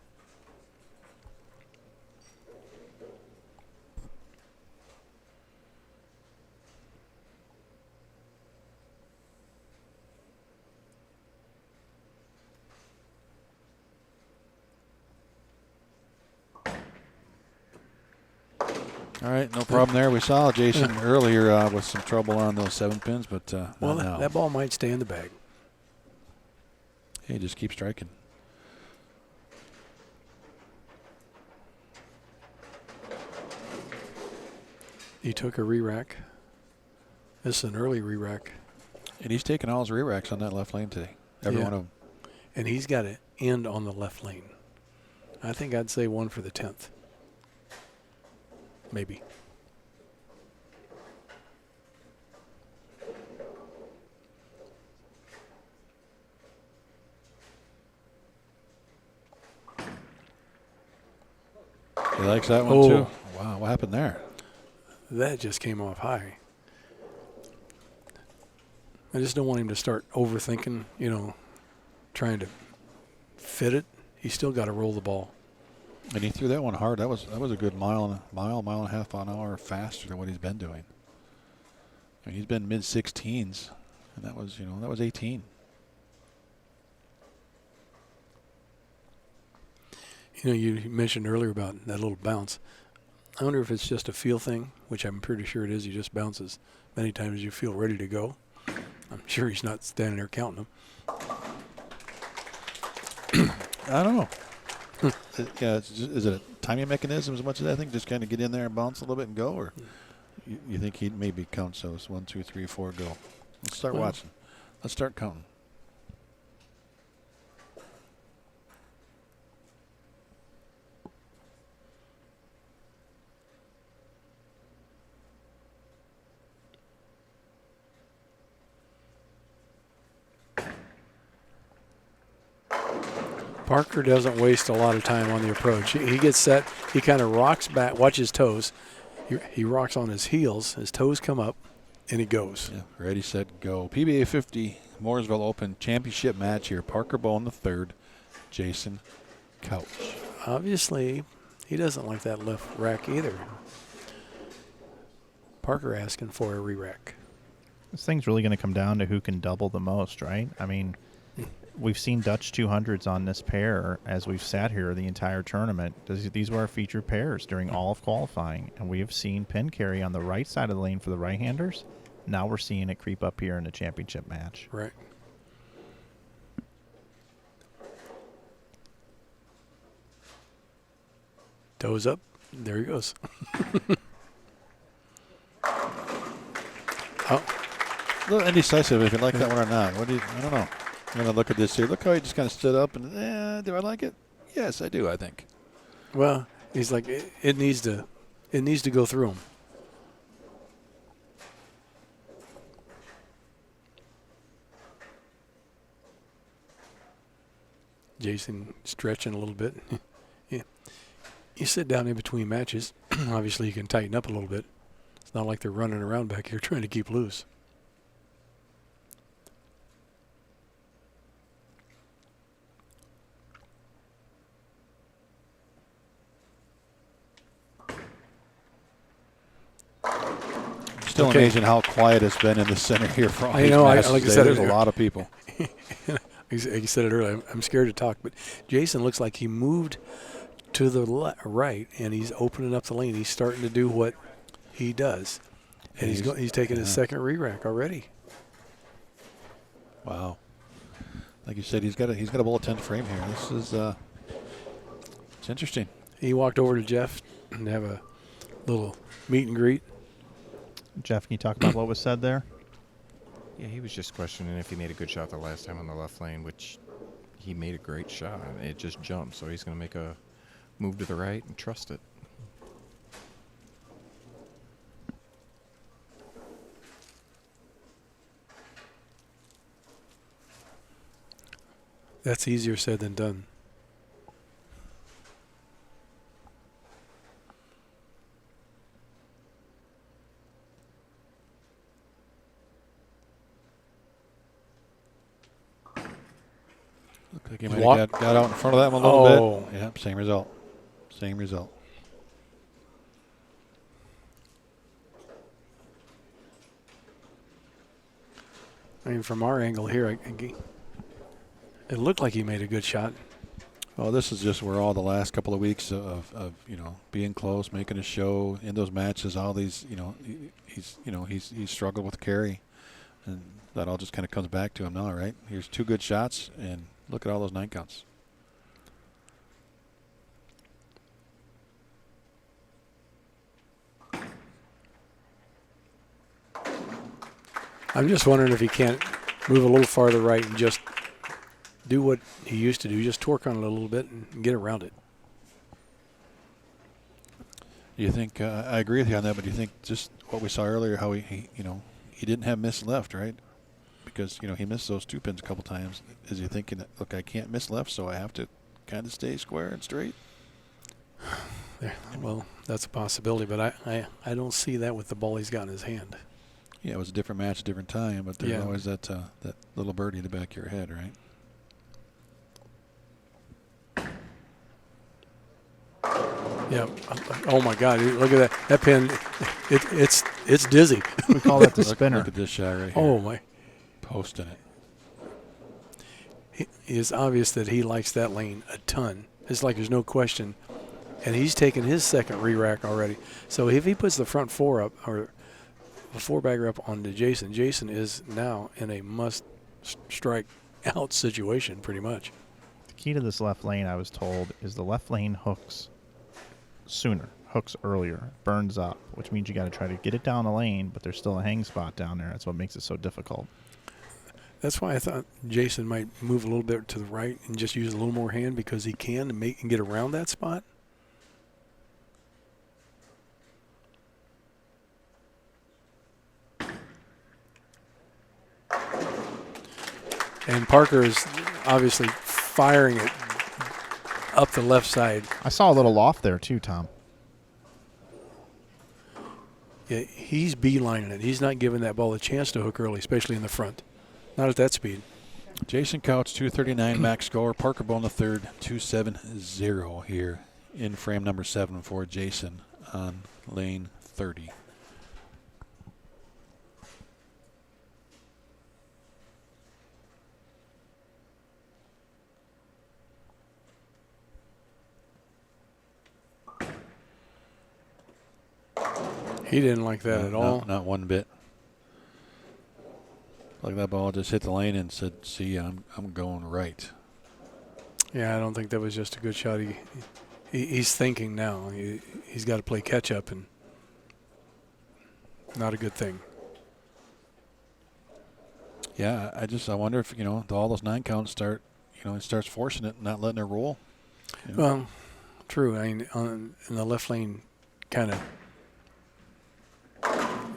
All right, no problem there. We saw Jason earlier with some trouble on those 7 pins, but not now. That ball might stay in the bag. Hey, just keep striking. He took a re-rack. This is an early re-rack. And he's taking all his re-racks on that left lane today. Every one of them. And he's got to end on the left lane. I think I'd say one for the 10th. Maybe. He likes that one too. Wow, what happened there? That just came off high. I just don't want him to start overthinking, trying to fit it. He's still got to roll the ball. And he threw that one hard. That was a good mile and a half an hour faster than what he's been doing. I mean, he's been mid-16s, and that was 18. You mentioned earlier about that little bounce. I wonder if it's just a feel thing, which I'm pretty sure it is. He just bounces many times as you feel ready to go. I'm sure he's not standing there counting them. I don't know. Is it a timing mechanism as much as I think? Just kind of get in there and bounce a little bit and go, or you think he maybe counts those 1, 2, 3, 4, go? Let's start watching. Let's start counting. Parker doesn't waste a lot of time on the approach. He gets set. He kind of rocks back. Watch his toes. He rocks on his heels. His toes come up, and he goes. Yeah, ready, set, go. PBA50 Mooresville Open Championship match here. Parker Bohn the third. Jason Couch. Obviously, he doesn't like that left rack either. Parker asking for a re-rack. This thing's really going to come down to who can double the most, right? I mean, we've seen Dutch 200s on this pair as we've sat here the entire tournament. These were our featured pairs during all of qualifying, and we have seen pin carry on the right side of the lane for the right-handers. Now we're seeing it creep up here in the championship match. Right. Toes up. There he goes. A little indecisive if you like that one or not. I don't know. I'm going to look at this here. Look how he just kind of stood up and, do I like it? Yes, I do, I think. Well, he's like, it needs to go through him. Jason stretching a little bit. Yeah. You sit down in between matches. Obviously, you can tighten up a little bit. It's not like they're running around back here trying to keep loose. Still amazing how quiet it's been in the center here for all I these know. matches Like I today. said, There's a lot of people. You said it earlier. I'm scared to talk, but Jason looks like he moved to the right, and he's opening up the lane. He's starting to do what he does, and he's taking his second re-rack already. Wow. Like you said, he's got a bullet 10 frame here. This is it's interesting. He walked over to Jeff and have a little meet and greet. Jeff, can you talk about what was said there? Yeah, he was just questioning if he made a good shot the last time on the left lane, which he made a great shot. It just jumped, so he's going to make a move to the right and trust it. That's easier said than done. Looked like he might have got out in front of that one a little bit. Yeah, same result. Same result. I mean, from our angle here, it looked like he made a good shot. Well, this is just where all the last couple of weeks of being close, making a show in those matches, all these he's struggled with carry, and that all just kind of comes back to him now, right? Here's two good shots, and look at all those 9 counts. I'm just wondering if he can't move a little farther right and just do what he used to do, just torque on it a little bit and get around it. Do you think, I agree with you on that, but do you think just what we saw earlier, how he didn't have miss left, right? Because, he missed those 2 pins a couple times. Is he thinking, look, I can't miss left, so I have to kind of stay square and straight? Well, that's a possibility, but I don't see that with the ball he's got in his hand. Yeah, it was a different match, different time, but there's always that little birdie in the back of your head, right? Yeah. Oh my God! Look at that. That pin. It's dizzy. We call that the spinner. Look at this shot right here. Oh my! Posting it. It is obvious that he likes that lane a ton. It's like there's no question. And he's taken his second re-rack already. So if he puts the front four up or the four-bagger up onto Jason, Jason is now in a must-strike out situation pretty much. The key to this left lane, I was told, is the left lane hooks sooner, hooks earlier, burns up, which means you got to try to get it down the lane, but there's still a hang spot down there. That's what makes it so difficult. That's why I thought Jason might move a little bit to the right and just use a little more hand because he can and get around that spot. And Parker is obviously firing it up the left side. I saw a little loft there too, Tom. Yeah, he's beelining it. He's not giving that ball a chance to hook early, especially in the front. Not at that speed. Jason Couch, 239 max score. Parker Bohn the third, 270 here in frame number 7 for Jason on lane 30. He didn't like that at all. Not one bit. Like that ball just hit the lane and said, "See, I'm going right." Yeah, I don't think that was just a good shot. He's thinking now. He's got to play catch up, and not a good thing. Yeah, I wonder if all those 9 counts start. It starts forcing it, and not letting it roll. Well, true. I mean, in the left lane, kind of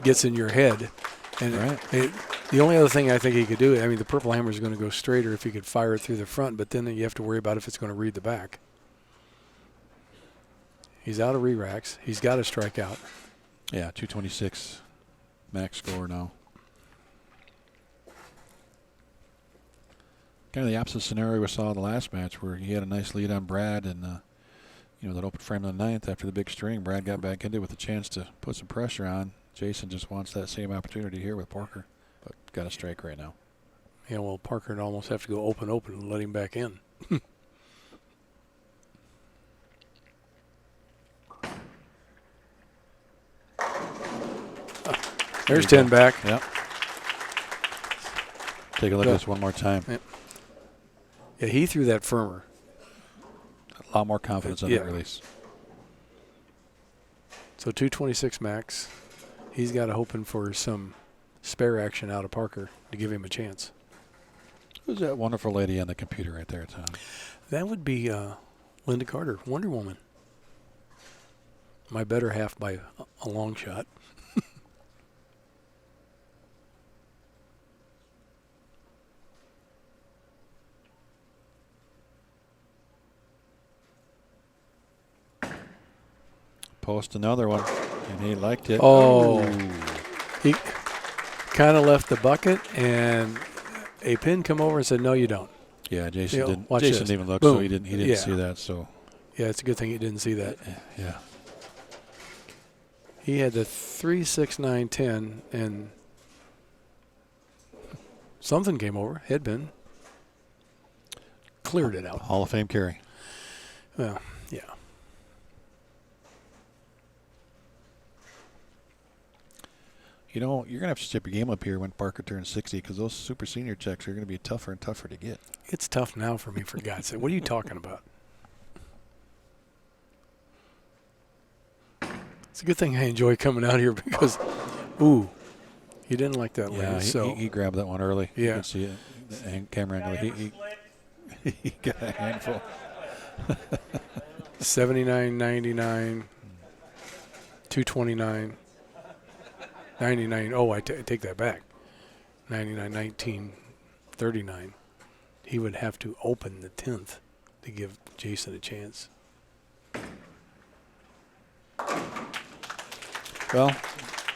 gets in your head, and right. The only other thing I think he could do, I mean, the purple hammer is going to go straighter if he could fire it through the front, but then you have to worry about if it's going to read the back. He's out of re-racks. He's got to strike out. Yeah, 226 max score now. Kind of the opposite scenario we saw in the last match where he had a nice lead on Brad and, that open frame on the 9th after the big string. Brad got back into it with a chance to put some pressure on. Jason just wants that same opportunity here with Parker, but got a strike right now. Yeah, well, Parker would almost have to go open and let him back in. There's 10 back. Yep. Take a look at this one more time. Yep. Yeah, he threw that firmer. A lot more confidence on that release. So 226 max. He's got to hoping for some spare action out of Parker to give him a chance. Who's that wonderful lady on the computer right there, Tom? That would be Linda Carter, Wonder Woman. My better half by a long shot. Post another one, and he liked it. Oh. Ooh. He kind of left the bucket, and a pin come over and said, "No, you don't." Yeah, Jason didn't. Watch Jason this. didn't even look, Boom. so he didn't see that. So yeah, it's a good thing he didn't see that. Yeah. He had the 3, 6, 9, 10, and something came over. Headbin. Cleared it out. Hall of Fame carry. Well, yeah. You're going to have to step your game up here when Parker turns 60 because those super senior checks are going to be tougher and tougher to get. It's tough now for me, for God's sake. What are you talking about? It's a good thing I enjoy coming out here because, He didn't like that Yeah, lane. So he grabbed that one early. Yeah. You can see it. The camera angle. He got a handful. 79, 99, 229, 99. Oh, I take that back. 99, 19, 39. He would have to open the 10th to give Jason a chance. Well,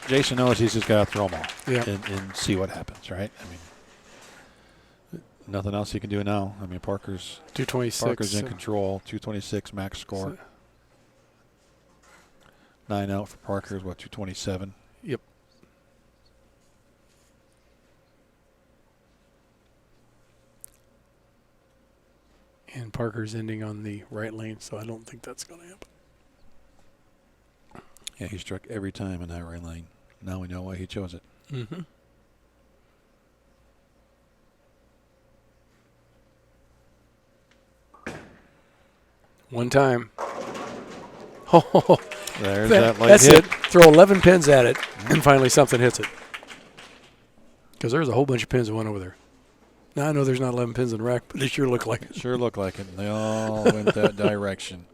Jason knows he's just got to throw them all Yeah. and see what happens, right? I mean, nothing else he can do now. I mean, Parker's 226. in control. 226 max score. 9 out for Parker is what, 227? Yep. And Parker's ending on the right lane, so I don't think that's going to happen. Yeah, he struck every time in that right lane. Now we know why he chose it. Mm-hmm. One time. Oh, There's that light that's hit. it. Throw 11 pins at it, and finally something hits it. Because there's a whole bunch of pins that went over there. Now I know there's not 11 pins in the rack, but it sure looked like it. Sure looked like it. They all went that direction.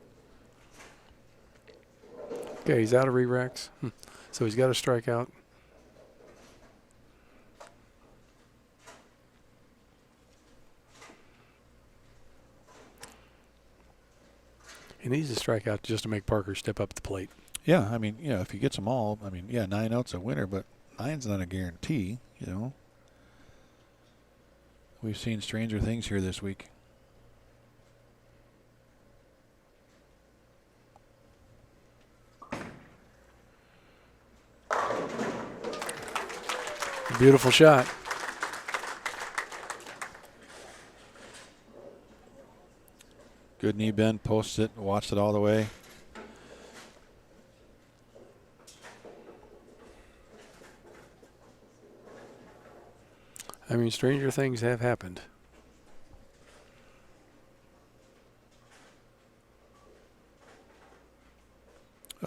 Okay, he's out of re-racks. So he's got a strikeout. He needs a strikeout just to make Parker step up the plate. Yeah, I mean, if he gets them all, I mean, 9 out's a winner, but 9's not a guarantee, We've seen stranger things here this week. Beautiful shot. Good knee bend, posts it, watched it all the way. I mean, stranger things have happened.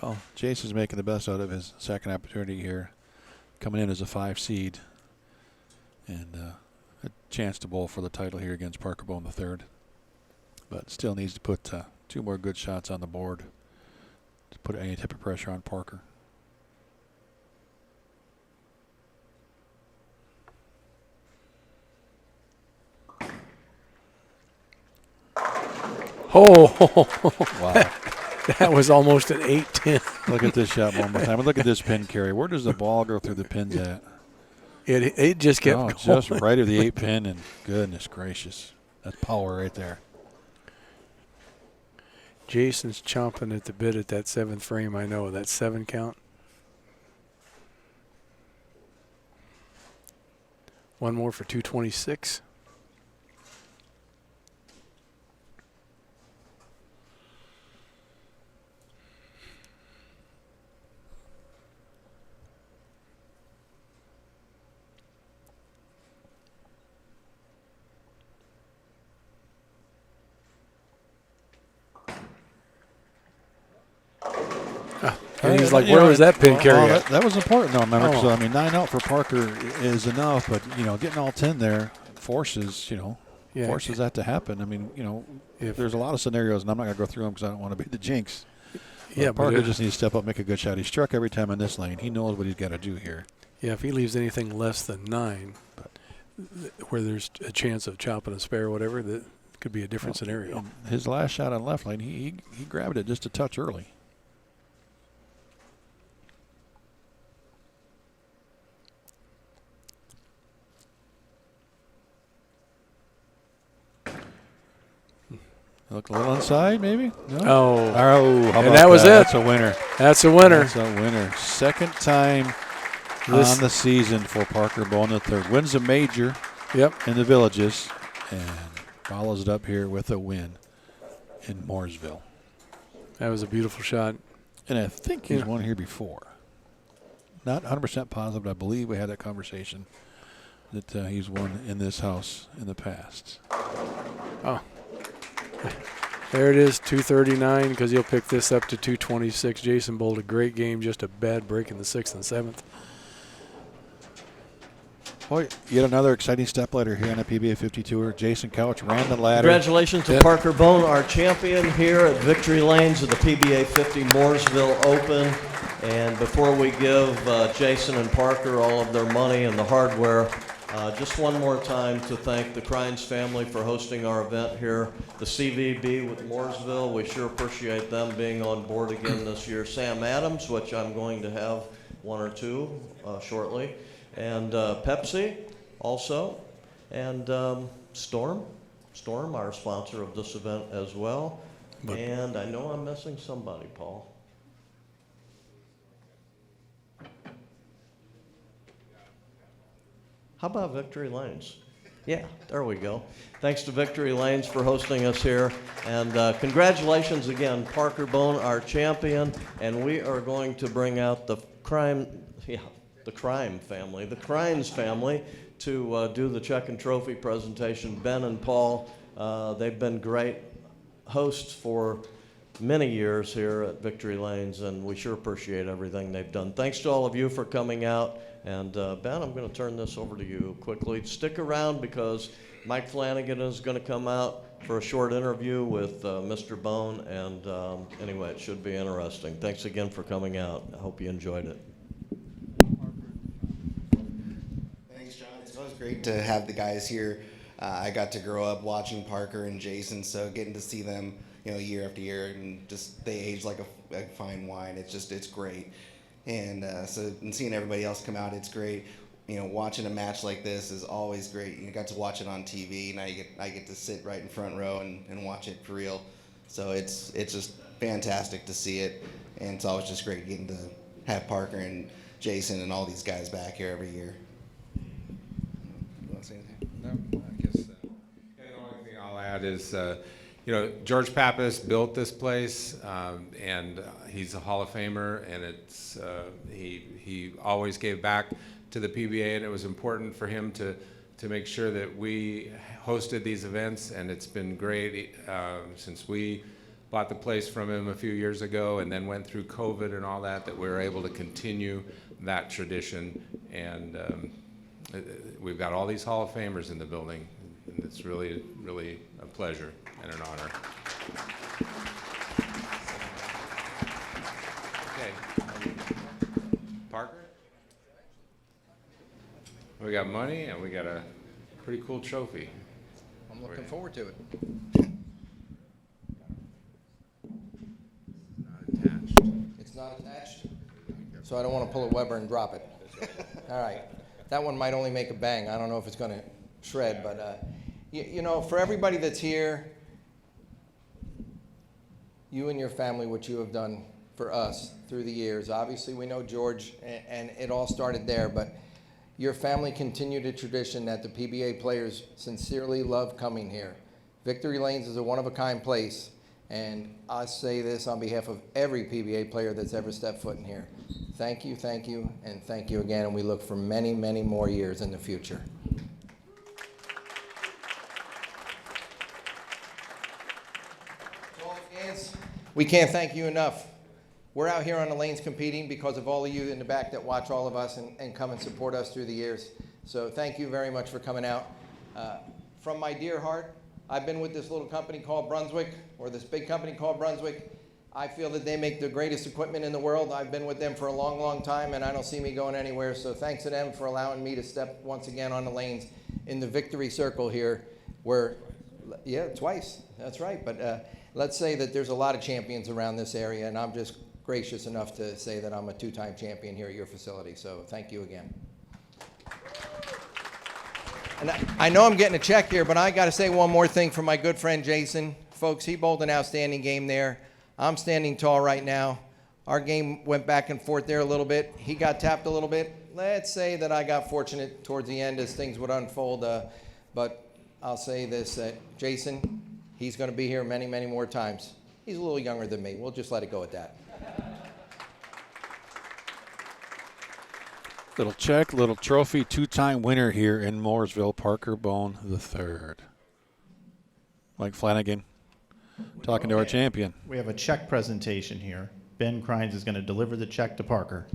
Well, Jason's making the best out of his second opportunity here, coming in as a 5 seed, and a chance to bowl for the title here against Parker Bohn III. But still needs to put 2 more good shots on the board to put any type of pressure on Parker. Oh, Wow. that was almost an 8-10. Look at this shot one more time. And look at this pin carry. Where does the ball go through the pins at? It just kept going. Just right of the 8 pin, and goodness gracious. That's power right there. Jason's chomping at the bit at that 7th frame. I know that 7 count. One more for 226. And he's like, where was that pin carry at? That was important, though, remember. Oh. So, I mean, 9 out for Parker is enough, but, getting all 10 there forces, forces that to happen. I mean, if there's a lot of scenarios, and I'm not going to go through them because I don't want to be the jinx. Yeah, Parker just needs to step up, make a good shot. He struck every time in this lane. He knows what he's got to do here. Yeah, if he leaves anything less than 9, where there's a chance of chopping a spare or whatever, that could be a different scenario. His last shot on left lane, he grabbed it just a touch early. Look a little inside, maybe? No? Oh, how and about that was it. That's a winner. That's a winner. That's a winner. Second time on the season for Parker Bohn III. Wins a major in the Villages and follows it up here with a win in Mooresville. That was a beautiful shot. And I think he's won here before. Not 100% positive, but I believe we had that conversation that he's won in this house in the past. Oh. There it is, 239, because he'll pick this up to 226. Jason bowled a great game, just a bad break in the 6th and 7th. Boy, yet another exciting stepladder here on the PBA50 Tour. Jason Couch ran the ladder. Congratulations to Parker Bohn, our champion here at Victory Lanes of the PBA50 Mooresville Open. And before we give Jason and Parker all of their money and the hardware, just one more time to thank the Crines family for hosting our event here. The CVB with Mooresville, we sure appreciate them being on board again this year. Sam Adams, which I'm going to have one or two shortly. And Pepsi also, and Storm, our sponsor of this event as well. And I know I'm missing somebody, Paul. How about Victory Lanes? Yeah, there we go. Thanks to Victory Lanes for hosting us here. And congratulations again, Parker Bohn, our champion. And we are going to bring out the Crines family to do the check and trophy presentation. Ben and Paul, they've been great hosts for many years here at Victory Lanes, and we sure appreciate everything they've done. Thanks to all of you for coming out. And Ben, I'm going to turn this over to you quickly. Stick around because Mike Flanagan is going to come out for a short interview with Mr. Bohn. And anyway, it should be interesting. Thanks again for coming out. I hope you enjoyed it. Thanks, John. It's always great to have the guys here. I got to grow up watching Parker and Jason, so getting to see them, year after year, and just they age like a fine wine. It's great. And and seeing everybody else come out, it's great. Watching a match like this is always great. You got to watch it on TV. Now I get to sit right in front row and watch it for real. So it's just fantastic to see it, and it's always just great getting to have Parker and Jason and all these guys back here every year. You want to say anything? No, I guess the only thing I'll add is, George Pappas built this place, and he's a Hall of Famer, and it's he always gave back to the PBA, and it was important for him to make sure that we hosted these events, and it's been great since we bought the place from him a few years ago and then went through COVID and all that we were able to continue that tradition. And we've got all these Hall of Famers in the building, and it's really, really a pleasure and an honor. Okay. Parker? We got money and we got a pretty cool trophy. I'm looking forward to it. It's not attached, so I don't want to pull a Weber and drop it. All right. That one might only make a bang. I don't know if it's going to shred, but for everybody that's here, you and your family, what you have done for us through the years. Obviously, we know George, and it all started there, but your family continued a tradition that the PBA players sincerely love coming here. Victory Lanes is a one-of-a-kind place, and I say this on behalf of every PBA player that's ever stepped foot in here. Thank you, and thank you again, and we look for many, many more years in the future. To all the fans, we can't thank you enough. We're out here on the lanes competing because of all of you in the back that watch all of us and come and support us through the years. So thank you very much for coming out. From my dear heart, I've been with this little company called Brunswick, or this big company called Brunswick. I feel that they make the greatest equipment in the world. I've been with them for a long, long time, and I don't see me going anywhere. So thanks to them for allowing me to step once again on the lanes in the victory circle here, where, yeah, twice. That's right. But let's say that there's a lot of champions around this area, and I'm just gracious enough to say that I'm a two-time champion here at your facility. So thank you again. And I know I'm getting a check here, but I got to say one more thing for my good friend Jason. Folks, he bowled an outstanding game there. I'm standing tall right now. Our game went back and forth there a little bit. He got tapped a little bit. Let's say that I got fortunate towards the end as things would unfold. But I'll say this, that Jason, he's going to be here many, many more times. He's a little younger than me. We'll just let it go at that. Little check, little trophy, two-time winner here in Mooresville, Parker Bohn III. Mike Flanagan talking to our champion. We have a check presentation here. Ben Crines is going to deliver the check to Parker.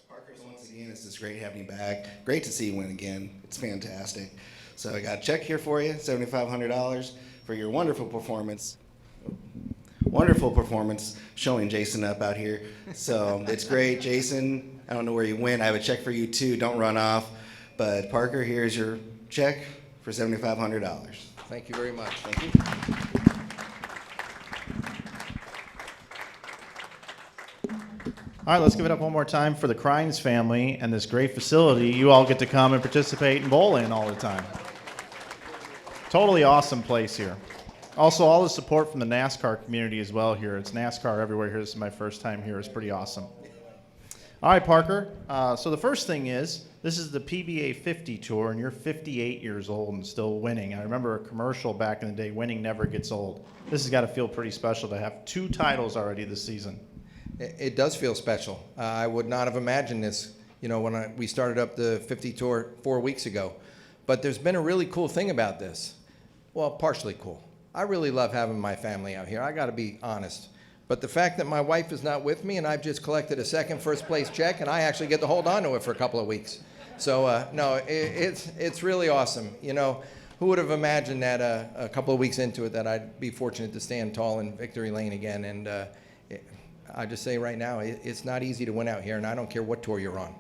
Parker's once again It's great having you back. Great to see you win again. It's fantastic. So I got a check here for you, $7,500 for your wonderful performance. Wonderful performance showing Jason up out here. So it's great. Jason, I don't know where you went. I have a check for you too. Don't run off. But Parker, here's your check for $7,500. Thank you very much. Thank you. All right, let's give it up one more time for the Crines family and this great facility you all get to come and participate and bowl in all the time. Totally awesome place here. Also, all the support from the NASCAR community as well here. It's NASCAR everywhere here. This is my first time here. It's pretty awesome. All right, Parker. So the first thing is, this is the PBA50 Tour, and you're 58 years old and still winning. I remember a commercial back in the day, winning never gets old. This has got to feel pretty special to have 2 titles already this season. It does feel special. I would not have imagined this, when we started up the 50 Tour 4 weeks ago. But there's been a really cool thing about this. Well, partially cool. I really love having my family out here. I got to be honest. But the fact that my wife is not with me and I've just collected a second first place check and I actually get to hold on to it for a couple of weeks. So, no, it's really awesome. Who would have imagined that a couple of weeks into it that I'd be fortunate to stand tall in victory lane again. And I just say right now, it's not easy to win out here, and I don't care what tour you're on.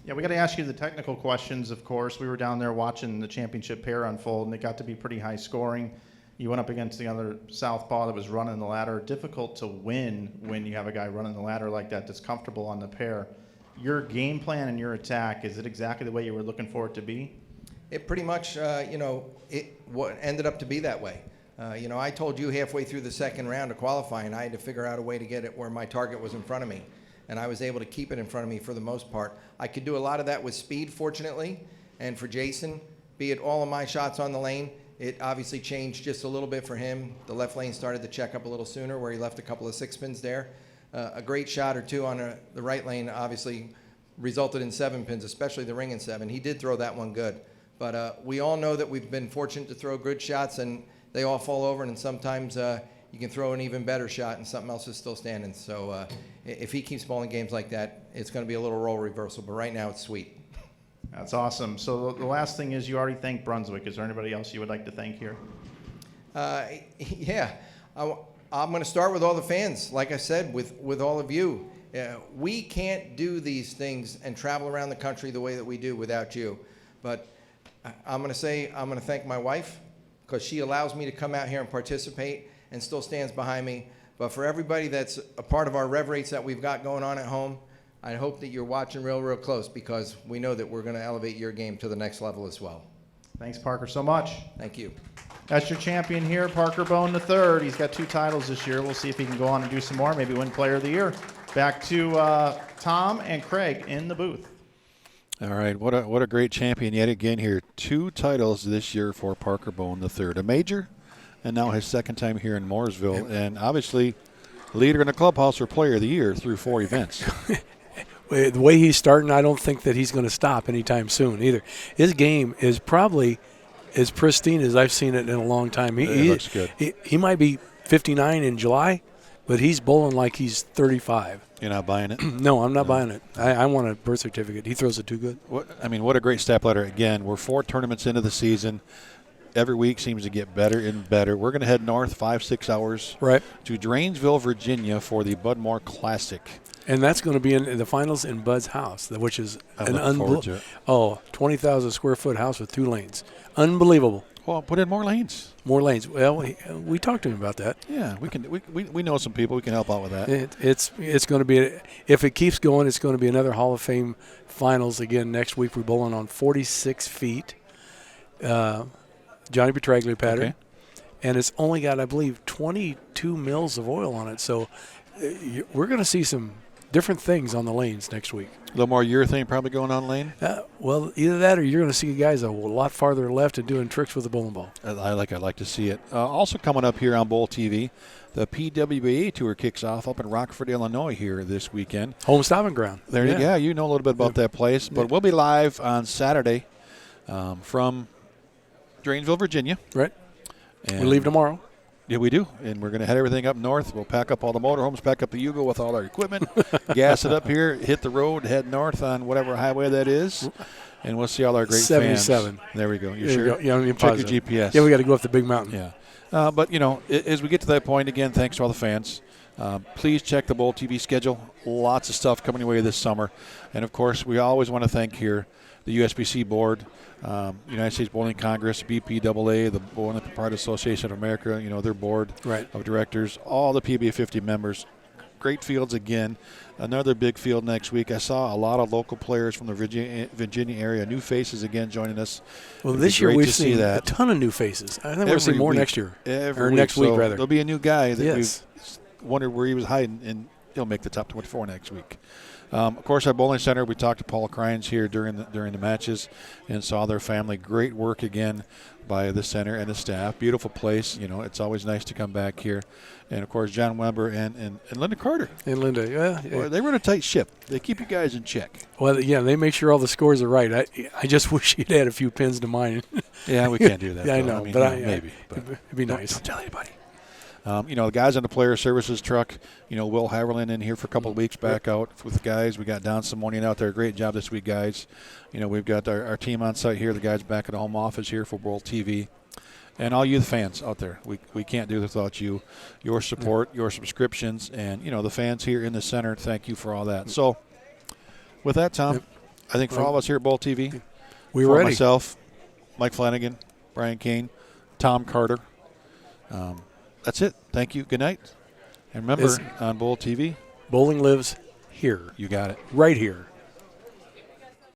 Yeah, we got to ask you the technical questions, of course. We were down there watching the championship pair unfold, and it got to be pretty high scoring. You went up against the other southpaw that was running the ladder. Difficult to win when you have a guy running the ladder like that that's comfortable on the pair. Your game plan and your attack, is it exactly the way you were looking for it to be? It pretty much, what ended up to be that way. I told you halfway through the second round of qualifying, I had to figure out a way to get it where my target was in front of me. And I was able to keep it in front of me for the most part. I could do a lot of that with speed, fortunately. And for Jason, be it all of my shots on the lane, it obviously changed just a little bit for him. The left lane started to check up a little sooner where he left a couple of 6-pins there. A great shot or two on the right lane obviously resulted in 7 pins, especially the ring in 7. He did throw that one good. But we all know that we've been fortunate to throw good shots, and they all fall over, and sometimes you can throw an even better shot and something else is still standing. So if he keeps bowling games like that, it's going to be a little role reversal. But right now, it's sweet. That's awesome. So the last thing is, you already thanked Brunswick. Is there anybody else you would like to thank here? Yeah. I'm going to start with all the fans. Like I said, with all of you. We can't do these things and travel around the country the way that we do without you. But I'm going to thank my wife, because she allows me to come out here and participate and still stands behind me. But for everybody that's a part of our rev rates that we've got going on at home, I hope that you're watching real close, because we know that we're going to elevate your game to the next level as well. Thanks, Parker, so much. Thank you. That's your champion here, Parker Bohn III. He's got 2 titles this year. We'll see if he can go on and do some more, maybe win Player of the Year. Back to Tom and Craig in the booth. All right, what a great champion yet again here. 2 titles this year for Parker Bohn III, a major, and now his second time here in Mooresville, and obviously leader in the clubhouse for Player of the Year through 4 events. The way he's starting, I don't think that he's going to stop anytime soon either. His game is probably as pristine as I've seen it in a long time. He looks good. He might be 59 in July, but he's bowling like he's 35. You're not buying it? No, I'm not buying it. I want a birth certificate. He throws it too good. What a great Stepladder. Again, we're 4 tournaments into the season. Every week seems to get better and better. We're going to head north 5-6 hours to Drainesville, Virginia for the Bud Moore Classic. And that's going to be in the finals in Bud's house, which is an unbelievable 20,000 square foot house with 2 lanes. Unbelievable. Well, put in more lanes. More lanes. Well, we talked to him about that. Yeah, we know some people. We can help out with that. It's going to be, if it keeps going, it's going to be another Hall of Fame finals again next week. We're bowling on 46 feet, Johnny Petraglia pattern. Okay. And it's only got, I believe, 22 mils of oil on it. So we're going to see some different things on the lanes next week. A little more urethane probably going on lane? Well, either that or you're going to see guys a lot farther left and doing tricks with the bowling ball. I'd like to see it. Also coming up here on Bowl TV, the PBA Tour kicks off up in Rockford, Illinois here this weekend. Home stomping ground. There you go. You know a little bit about that place. But we'll be live on Saturday from Drainesville, Virginia. Right. And we leave tomorrow. Yeah, we do, and we're going to head everything up north. We'll pack up all the motorhomes, pack up the Yugo with all our equipment, gas it up here, hit the road, head north on whatever highway that is, and we'll see all our great 77. fans. There we go. You There sure? you go. Yeah, I'm Check positive. your GPS. Yeah, we got to go up the big mountain. Yeah. But, as we get to that point, again, thanks to all the fans. Please check the Bowl TV schedule. Lots of stuff coming your way this summer. And, of course, we always want to thank here the USBC board, United States Bowling Congress, BPAA, the Bowling Proprietors Association of America, their board of directors, all the PBA50 members. Great fields again. Another big field next week. I saw a lot of local players from the Virginia area, new faces again joining us. Well, It'd this be year great we've to see seen that. a ton of new faces. I think we're going to see Every more week. next year. Every or next week, So rather. There'll be a new guy that Yes. we've wondered where he was hiding, and he'll make the top 24 next week. Of course, our bowling center, we talked to Paul Crines here during the matches and saw their family. Great work again by the center and the staff. Beautiful place. It's always nice to come back here. And, of course, John Weber and Linda Carter. And Linda, yeah. Well, they run a tight ship. They keep you guys in check. Well, yeah, they make sure all the scores are right. I just wish you'd add a few pins to mine. Yeah, we can't do that. Yeah, I though. know, mean, but maybe. But it'd be nice. Don't tell anybody. The guys on the player services truck, Will Haverland in here for a couple of weeks back out with the guys. We got Don Simonian out there. Great job this week, guys. We've got our team on site here, the guys back at the home office here for World TV. And all you the fans out there, we can't do this without you, your support, your subscriptions, and, the fans here in the center, thank you for all that. So with that, Tom, I think for all of us here at Bowl TV, we're for ready. myself, Mike Flanagan, Brian Kane, Tom Carter, that's it. Thank you. Good night. And remember, on Bowl TV, bowling lives here. You got it. Right here.